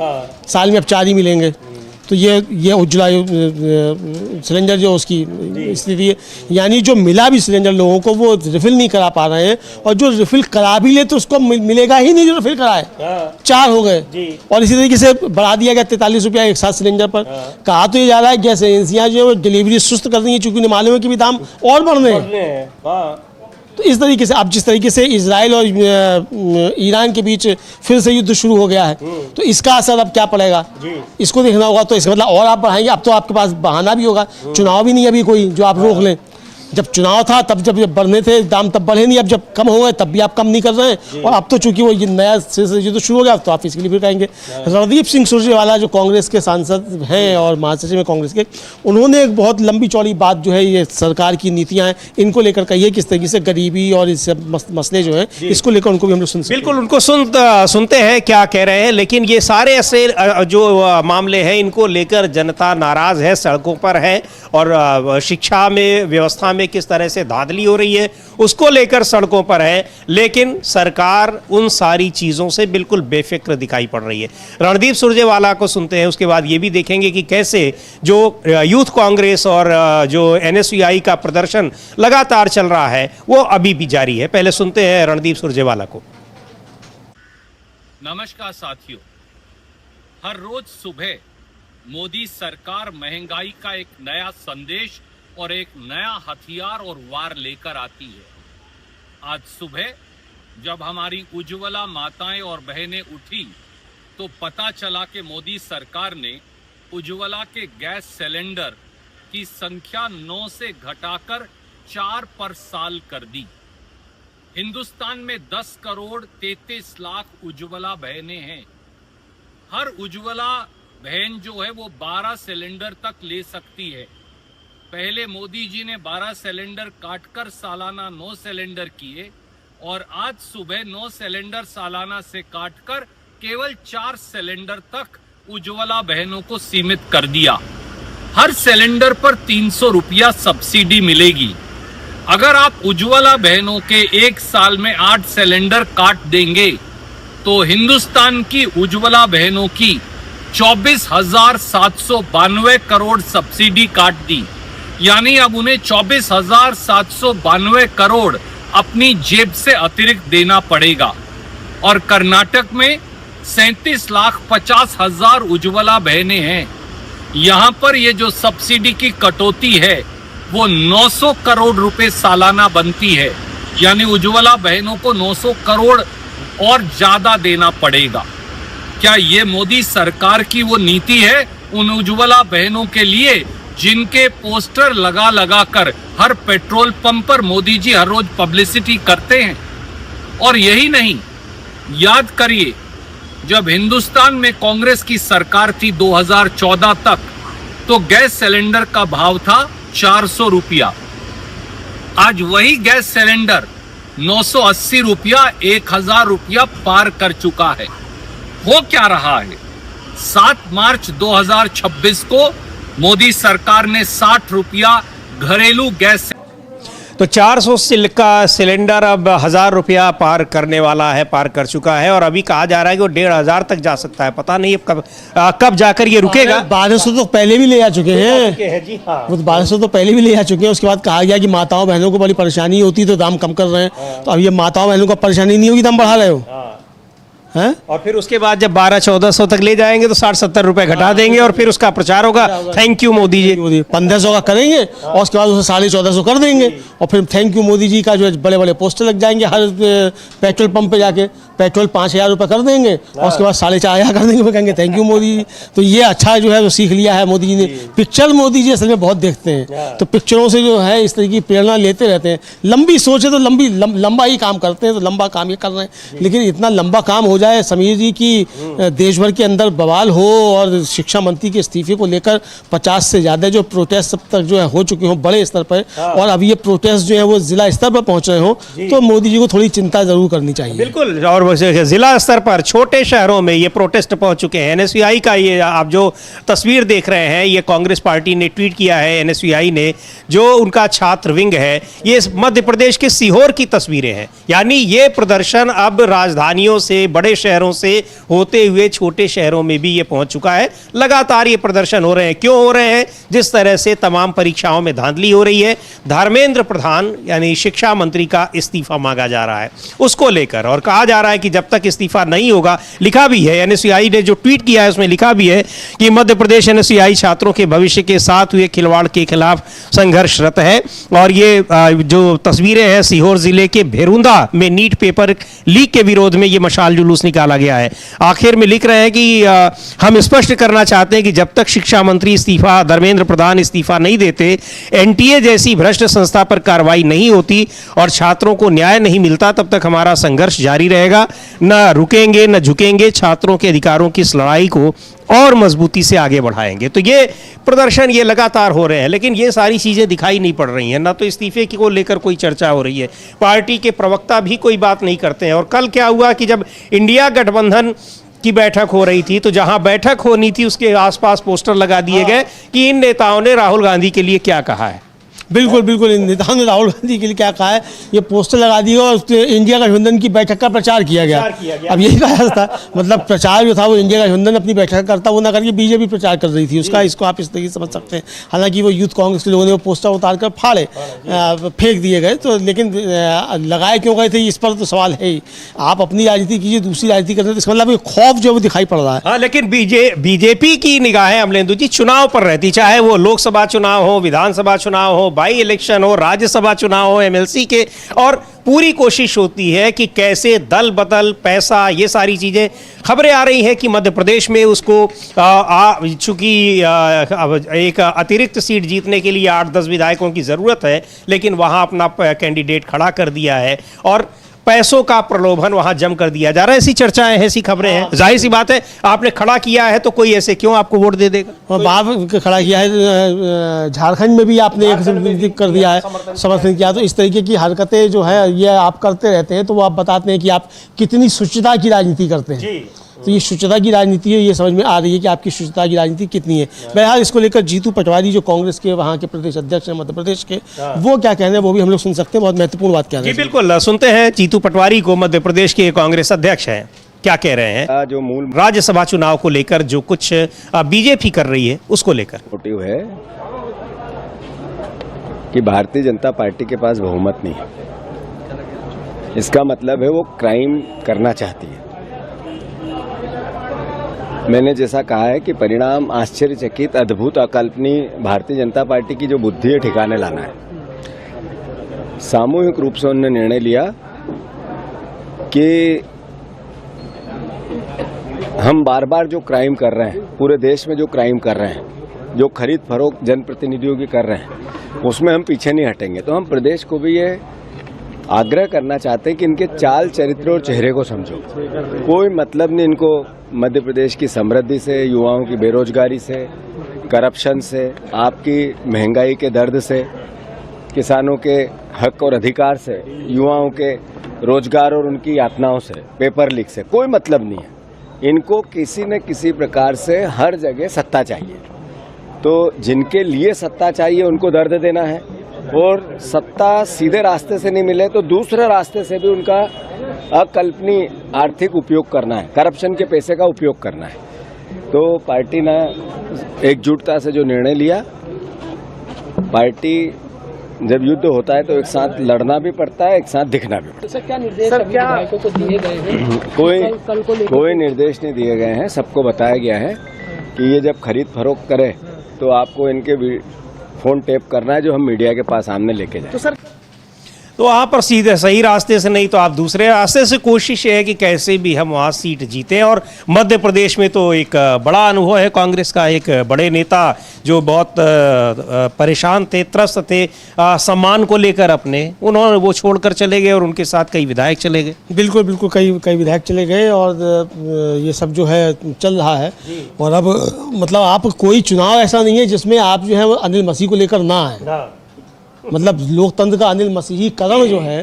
साल में अब 4 ही मिलेंगे। तो ये उज्ज्वला सिलेंडर जो उसकी स्थिति है, यानी जो मिला भी सिलेंडर लोगों को वो रिफिल नहीं करा पा रहे हैं, और जो रिफिल करा भी ले तो उसको मिलेगा ही नहीं जो रिफिल कराए। 4 हो गए, और इसी तरीके से बढ़ा दिया गया 43 रुपया एक साथ सिलेंडर पर। कहा तो ये जा रहा है गैस एजेंसियाँ जो है डिलीवरी सुस्त कर रही हैं, चूंकि उन्हें मालूम है कि भी दाम और बढ़ रहे हैं। तो इस तरीके से अब जिस तरीके से इजराइल और ईरान के बीच फिर से युद्ध शुरू हो गया है, तो इसका असर अब क्या पड़ेगा इसको देखना होगा। तो इसका मतलब और आप बढ़ाएंगे, अब तो आपके पास बहाना भी होगा, चुनाव भी नहीं अभी कोई जो आप रोक लें। जब चुनाव था तब जब बढ़ने थे दाम तब बढ़े नहीं, अब जब कम हो गए तब भी आप कम नहीं कर रहे हैं। और अब तो चूंकि वो ये नया युद्ध शुरू हो गया, तो आप इसके लिए भी कहेंगे। रणदीप सिंह सुरजेवाला जो कांग्रेस के सांसद हैं और महासचिव हैं कांग्रेस के, उन्होंने एक बहुत लंबी चौड़ी बात जो है ये सरकार की नीतियां हैं इनको लेकर कही है, किस तरीके से गरीबी और इस मसले जो है इसको लेकर उनको भी हम लोग सुन सकते हैं। बिल्कुल उनको सुनते हैं क्या कह रहे हैं। लेकिन ये सारे ऐसे जो मामले हैं इनको लेकर जनता नाराज है, सड़कों पर है, और शिक्षा में व्यवस्था में किस तरह से धांधली हो रही है उसको लेकर सड़कों पर है। लेकिन सरकार उन सारी चीजों से बिल्कुल बेफिक्र दिखाई पड़ रही है। रणदीप सुरजेवाला को सुनते हैं, उसके बाद ये भी देखेंगे कि कैसे जो यूथ कांग्रेस और जो एनएसयूआई का प्रदर्शन लगातार चल रहा है वो अभी भी जारी है। पहले सुनते हैं रणदीप सुरजेवाला को। नमस्कार साथियों, हर रोज सुबह मोदी सरकार महंगाई का एक नया संदेश और एक नया हथियार और वार लेकर आती है। आज सुबह जब हमारी उज्ज्वला माताएं और बहनें उठी तो पता चला कि मोदी सरकार ने उज्ज्वला के गैस सिलेंडर की संख्या 9 से घटाकर 4 पर साल कर दी। हिंदुस्तान में 10 करोड़ 33 लाख उज्ज्वला बहनें हैं। हर उज्ज्वला बहन जो है वो 12 सिलेंडर तक ले सकती है। पहले मोदी जी ने 12 सिलेंडर काटकर सालाना 9 सिलेंडर किए, और आज सुबह 9 सिलेंडर सालाना से काटकर केवल 4 सिलेंडर तक उज्ज्वला बहनों को सीमित कर दिया। हर सिलेंडर पर 300 रुपया सब्सिडी मिलेगी। अगर आप उज्ज्वला बहनों के एक साल में 8 सिलेंडर काट देंगे तो हिंदुस्तान की उज्ज्वला बहनों की 24,792 करोड़ सब्सिडी काट दी, यानी अब उन्हें 24,792 करोड़ अपनी जेब से अतिरिक्त देना पड़ेगा। और कर्नाटक में 37,50,000 उज्ज्वला बहनें हैं। यहाँ पर ये जो सब्सिडी की कटौती है वो 900 करोड़ रुपए सालाना बनती है, यानी उज्ज्वला बहनों को 900 करोड़ और ज्यादा देना पड़ेगा। क्या ये मोदी सरकार की वो नीति है उन उज्ज्वला बहनों के लिए जिनके पोस्टर लगा लगा कर हर पेट्रोल पंप पर मोदी जी हर रोज पब्लिसिटी करते हैं? और यही नहीं, याद करिए जब हिंदुस्तान में कांग्रेस की सरकार थी 2014 तक, तो गैस सिलेंडर का भाव था 400 रुपया। आज वही गैस सिलेंडर 980 रुपया 1000 रुपया पार कर चुका है। हो क्या रहा है? 7 मार्च 2026 को मोदी सरकार ने 60 रुपया घरेलू गैस, तो 400 का सिलेंडर अब 1000 रुपया पार करने वाला है, पार कर चुका है। और अभी कहा जा रहा है कि वो 1500 तक जा सकता है। पता नहीं अब कब जाकर ये रुकेगा। 1200 तो पहले भी ले आ चुके हैं जी। हाँ, वो 1200 तो पहले भी ले आ चुके हैं। उसके बाद कहा गया कि माताओं बहनों को बड़ी परेशानी होती तो दाम कम कर रहे हैं। तो अब ये माताओं बहनों को परेशानी नहीं होगी, दाम बढ़ा रहे हो हैं? और फिर उसके बाद जब 1200-1400 तक ले जाएंगे तो 60-70 रुपए घटा देंगे और फिर उसका प्रचार होगा, थैंक यू मोदी जी। 1500 का करेंगे और उसके बाद उसे 1450 कर देंगे, और फिर थैंक यू मोदी जी का जो बड़े बड़े पोस्टर लग जाएंगे हर पेट्रोल पंप पे जाके। पेट्रोल 5,000 रुपये कर देंगे और उसके बाद 4,500 कर देंगे, वो कहेंगे थैंक यू मोदी जी। तो ये अच्छा जो है वो सीख लिया है मोदी जी ने। पिक्चर मोदी जी असल में बहुत देखते हैं, तो पिक्चरों से जो है इस तरह की प्रेरणा लेते रहते हैं। लंबी सोच है तो लंबा ही काम करते हैं, तो लंबा काम ये कर रहे हैं। लेकिन इतना लंबा काम हो जाए समीर जी की देश भर के अंदर बवाल हो और शिक्षा मंत्री के इस्तीफे को लेकर 50 से ज़्यादा जो प्रोटेस्ट सब तक जो है हो चुके हों बड़े स्तर पर, और अब ये प्रोटेस्ट जो है वो जिला स्तर पर पहुंच रहे हों, तो मोदी जी को थोड़ी चिंता जरूर करनी चाहिए। बिल्कुल, और जिला स्तर पर छोटे शहरों में ये प्रोटेस्ट पहुंच चुके हैं। एनएसयूआई का ये आप जो तस्वीर देख रहे हैं, ये कांग्रेस पार्टी ने ट्वीट किया है, एनएसयूआई ने, जो उनका छात्र विंग है, ये मध्य प्रदेश के सीहोर की तस्वीरें हैं। यानी ये प्रदर्शन अब राजधानियों से, बड़े शहरों से होते हुए छोटे शहरों में भी ये पहुंच चुका है। लगातार ये प्रदर्शन हो रहे हैं। क्यों हो रहे हैं? जिस तरह से तमाम परीक्षाओं में धांधली हो रही है, धर्मेंद्र प्रधान यानी शिक्षा मंत्री का इस्तीफा मांगा जा रहा है उसको लेकर, और कहा जा रहा है कि जब तक इस्तीफा नहीं होगा, लिखा भी है एनएसयूआई ने जो ट्वीट किया है उसमें लिखा भी है कि मध्य प्रदेश एनएसयूआई छात्रों के भविष्य के साथ हुए खिलवाड़ के खिलाफ संघर्षरत है। और ये जो तस्वीरें हैं सीहोर जिले के भेरुंदा में नीट पेपर लीक के विरोध में ये मशाल जुलूस निकाला गया है। आखिर में लिख रहे हैं कि हम स्पष्ट करना चाहते हैं कि जब तक शिक्षा मंत्री इस्तीफा, धर्मेंद्र प्रधान इस्तीफा नहीं देते, एनटीए जैसी भ्रष्ट संस्था पर कार्रवाई नहीं होती और छात्रों को न्याय नहीं मिलता, तब तक हमारा संघर्ष जारी रहेगा। न रुकेंगे न झुकेंगे, छात्रों के अधिकारों की इस लड़ाई को और मजबूती से आगे बढ़ाएंगे। तो ये प्रदर्शन ये लगातार हो रहे हैं, लेकिन ये सारी चीज़ें दिखाई नहीं पड़ रही हैं। ना तो इस्तीफे को लेकर कोई चर्चा हो रही है, पार्टी के प्रवक्ता भी कोई बात नहीं करते हैं। और कल क्या हुआ कि जब इंडिया गठबंधन की बैठक हो रही थी, तो जहां बैठक होनी थी उसके आसपास पोस्टर लगा दिए गए कि इन नेताओं ने राहुल गांधी के लिए क्या कहा है। बिल्कुल बिल्कुल, इन नेताओं ने राहुल गांधी के लिए क्या कहा है, ये पोस्टर लगा दिए और इंडिया गठबंधन की बैठक का प्रचार किया गया। अब यही कहा था, मतलब प्रचार जो था वो इंडिया गठबंधन अपनी बैठक करता, वो ना करके बीजेपी प्रचार कर रही थी उसका। इसको आप इस तरीके से समझ सकते हैं। हालांकि वो यूथ कांग्रेस के लोगों ने वो पोस्टर उतार कर फाड़े, फेंक दिए गए, तो लेकिन लगाए क्यों गए थे इस पर तो सवाल है ही। आप अपनी राजनीति कीजिए, दूसरी राजनीति करते, इसका मतलब खौफ जो वो दिखाई पड़ रहा है। हाँ, लेकिन बीजेपी की निगाहें अमलेंदु जी चुनाव पर रहती, चाहे वो लोकसभा चुनाव हो, विधानसभा चुनाव हो, बाई इलेक्शन हो, राज्यसभा चुनाव हो, एमएलसी के, और पूरी कोशिश होती है कि कैसे दल बदल, पैसा, ये सारी चीजें। खबरें आ रही हैं कि मध्य प्रदेश में उसको चूंकि एक अतिरिक्त सीट जीतने के लिए 8-10 विधायकों की जरूरत है, लेकिन वहां अपना कैंडिडेट खड़ा कर दिया है और पैसों का प्रलोभन वहां जम कर दिया जा रहा है। ऐसी चर्चाएं, ऐसी खबरें हैं। जाहिर सी बात है, आपने खड़ा किया है तो कोई ऐसे क्यों आपको वोट दे देगा। और बाप खड़ा किया है, झारखंड में भी आपने एक कर दिया है, समर्थन किया। तो इस तरीके की हरकतें जो है ये आप करते रहते हैं, तो वो आप बताते हैं कि आप कितनी शुचिता की राजनीति करते हैं। तो ये शुचिता की राजनीति है, ये समझ में आ रही है कि आपकी शुचिता की राजनीति कितनी है। बहरहाल इसको लेकर जीतू पटवारी जो कांग्रेस के वहाँ के प्रदेश अध्यक्ष हैं मध्य प्रदेश के, वो क्या कहने हैं वो भी हम लोग सुन सकते हैं। बहुत महत्वपूर्ण बात कह रहे हैं। जी बिल्कुल, सुनते हैं जीतू पटवारी को, मध्य प्रदेश के कांग्रेस अध्यक्ष हैं, क्या कह रहे हैं जो मूल राज्यसभा चुनाव को लेकर जो कुछ बीजेपी कर रही है उसको लेकर। मोटिव है कि भारतीय जनता पार्टी के पास बहुमत नहीं है, इसका मतलब है वो क्राइम करना चाहती है। मैंने जैसा कहा है कि परिणाम आश्चर्यचकित, अद्भुत, अकल्पनीय भारतीय जनता पार्टी की जो बुद्धि है ठिकाने लाना है। सामूहिक रूप से उन्होंने निर्णय लिया कि हम बार बार जो क्राइम कर रहे हैं, पूरे देश में जो क्राइम कर रहे हैं, जो खरीद फरोख्त जनप्रतिनिधियों की कर रहे हैं, उसमें हम पीछे नहीं हटेंगे। तो हम प्रदेश को भी ये आग्रह करना चाहते हैं कि इनके चाल, चरित्र और चेहरे को समझो। कोई मतलब नहीं इनको मध्य प्रदेश की समृद्धि से, युवाओं की बेरोजगारी से, करप्शन से, आपकी महंगाई के दर्द से, किसानों के हक और अधिकार से, युवाओं के रोजगार और उनकी यातनाओं से, पेपर लीक से कोई मतलब नहीं है। इनको किसी न किसी प्रकार से हर जगह सत्ता चाहिए। तो जिनके लिए सत्ता चाहिए उनको दर्द देना है, और सत्ता सीधे रास्ते से नहीं मिले तो दूसरे रास्ते से भी उनका अकल्पनीय आर्थिक उपयोग करना है, करप्शन के पैसे का उपयोग करना है। तो पार्टी ने एकजुटता से जो निर्णय लिया, पार्टी जब युद्ध होता है तो एक साथ लड़ना भी पड़ता है, एक साथ दिखना भी पड़ता है। सर क्या निर्देश विधायकों को दिए गए हैं? कोई निर्देश नहीं दिए गए हैं। सबको बताया गया है कि ये जब खरीद फरोख्त करे तो आपको इनके फोन टेप करना है जो हम मीडिया के पास सामने लेके जाए। तो सर तो वहाँ पर सीधे सही रास्ते से नहीं तो आप दूसरे रास्ते से कोशिश है कि कैसे भी हम वहाँ सीट जीतें। और मध्य प्रदेश में तो एक बड़ा अनुभव है कांग्रेस का, एक बड़े नेता जो बहुत परेशान थे, त्रस्त थे सम्मान को लेकर अपने, उन्होंने वो छोड़कर चले गए और उनके साथ कई विधायक चले गए। बिल्कुल बिल्कुल, कई विधायक चले गए और ये सब जो है चल रहा है। और अब मतलब आप कोई चुनाव ऐसा नहीं है जिसमें आप जो है वो अनिल मसीह को लेकर ना आए। मतलब लोकतंत्र का अनिल मसीहीकरण जो है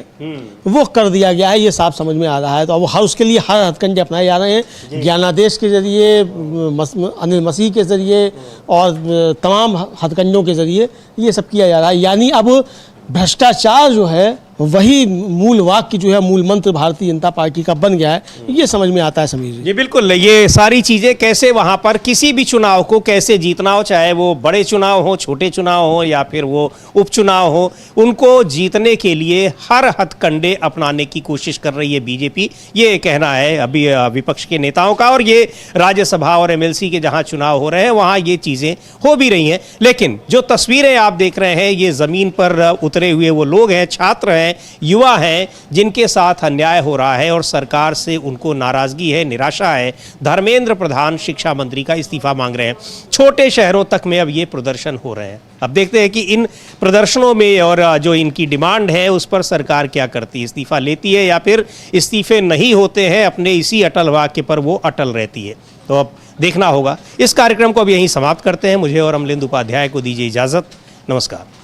वो कर दिया गया है, ये साफ समझ में आ रहा है। तो अब हर उसके लिए हर हथकंडे अपनाए जा रहे हैं, ज्ञानादेश के जरिए, अनिल मसीह के जरिए और तमाम हथकंडों के जरिए ये सब किया जा रहा है। यानी अब भ्रष्टाचार जो है वही मूल वाक्य जो है, मूल मंत्र भारतीय जनता पार्टी का बन गया है, ये समझ में आता है समीर जी। जी बिल्कुल, ये सारी चीज़ें कैसे वहाँ पर किसी भी चुनाव को कैसे जीतना हो, चाहे वो बड़े चुनाव हो, छोटे चुनाव हो या फिर वो उपचुनाव हो, उनको जीतने के लिए हर हथकंडे अपनाने की कोशिश कर रही है बीजेपी, ये कहना है अभी विपक्ष के नेताओं का। और ये राज्यसभा और एमएलसी के जहाँ चुनाव हो रहे हैं वहाँ ये चीज़ें हो भी रही हैं। लेकिन जो तस्वीरें आप देख रहे हैं ये ज़मीन पर उतरे हुए वो लोग हैं, छात्र हैं, युवा हैं, जिनके साथ अन्याय हो रहा है और सरकार से उनको नाराजगी है, निराशा है। धर्मेंद्र प्रधान शिक्षा मंत्री का इस्तीफा मांग रहे हैं। छोटे शहरों तक में अब ये प्रदर्शन हो रहे हैं। अब देखते हैं कि इन प्रदर्शनों में और जो इनकी डिमांड है उस पर सरकार क्या करती है, इस्तीफा लेती है या फिर इस्तीफे नहीं होते हैं, अपने इसी अटल वाक्य पर वो अटल रहती है। तो अब देखना होगा। इस कार्यक्रम को अब यहीं समाप्त करते हैं। मुझे और अमलेंदु उपाध्याय को दीजिए इजाज़त। नमस्कार।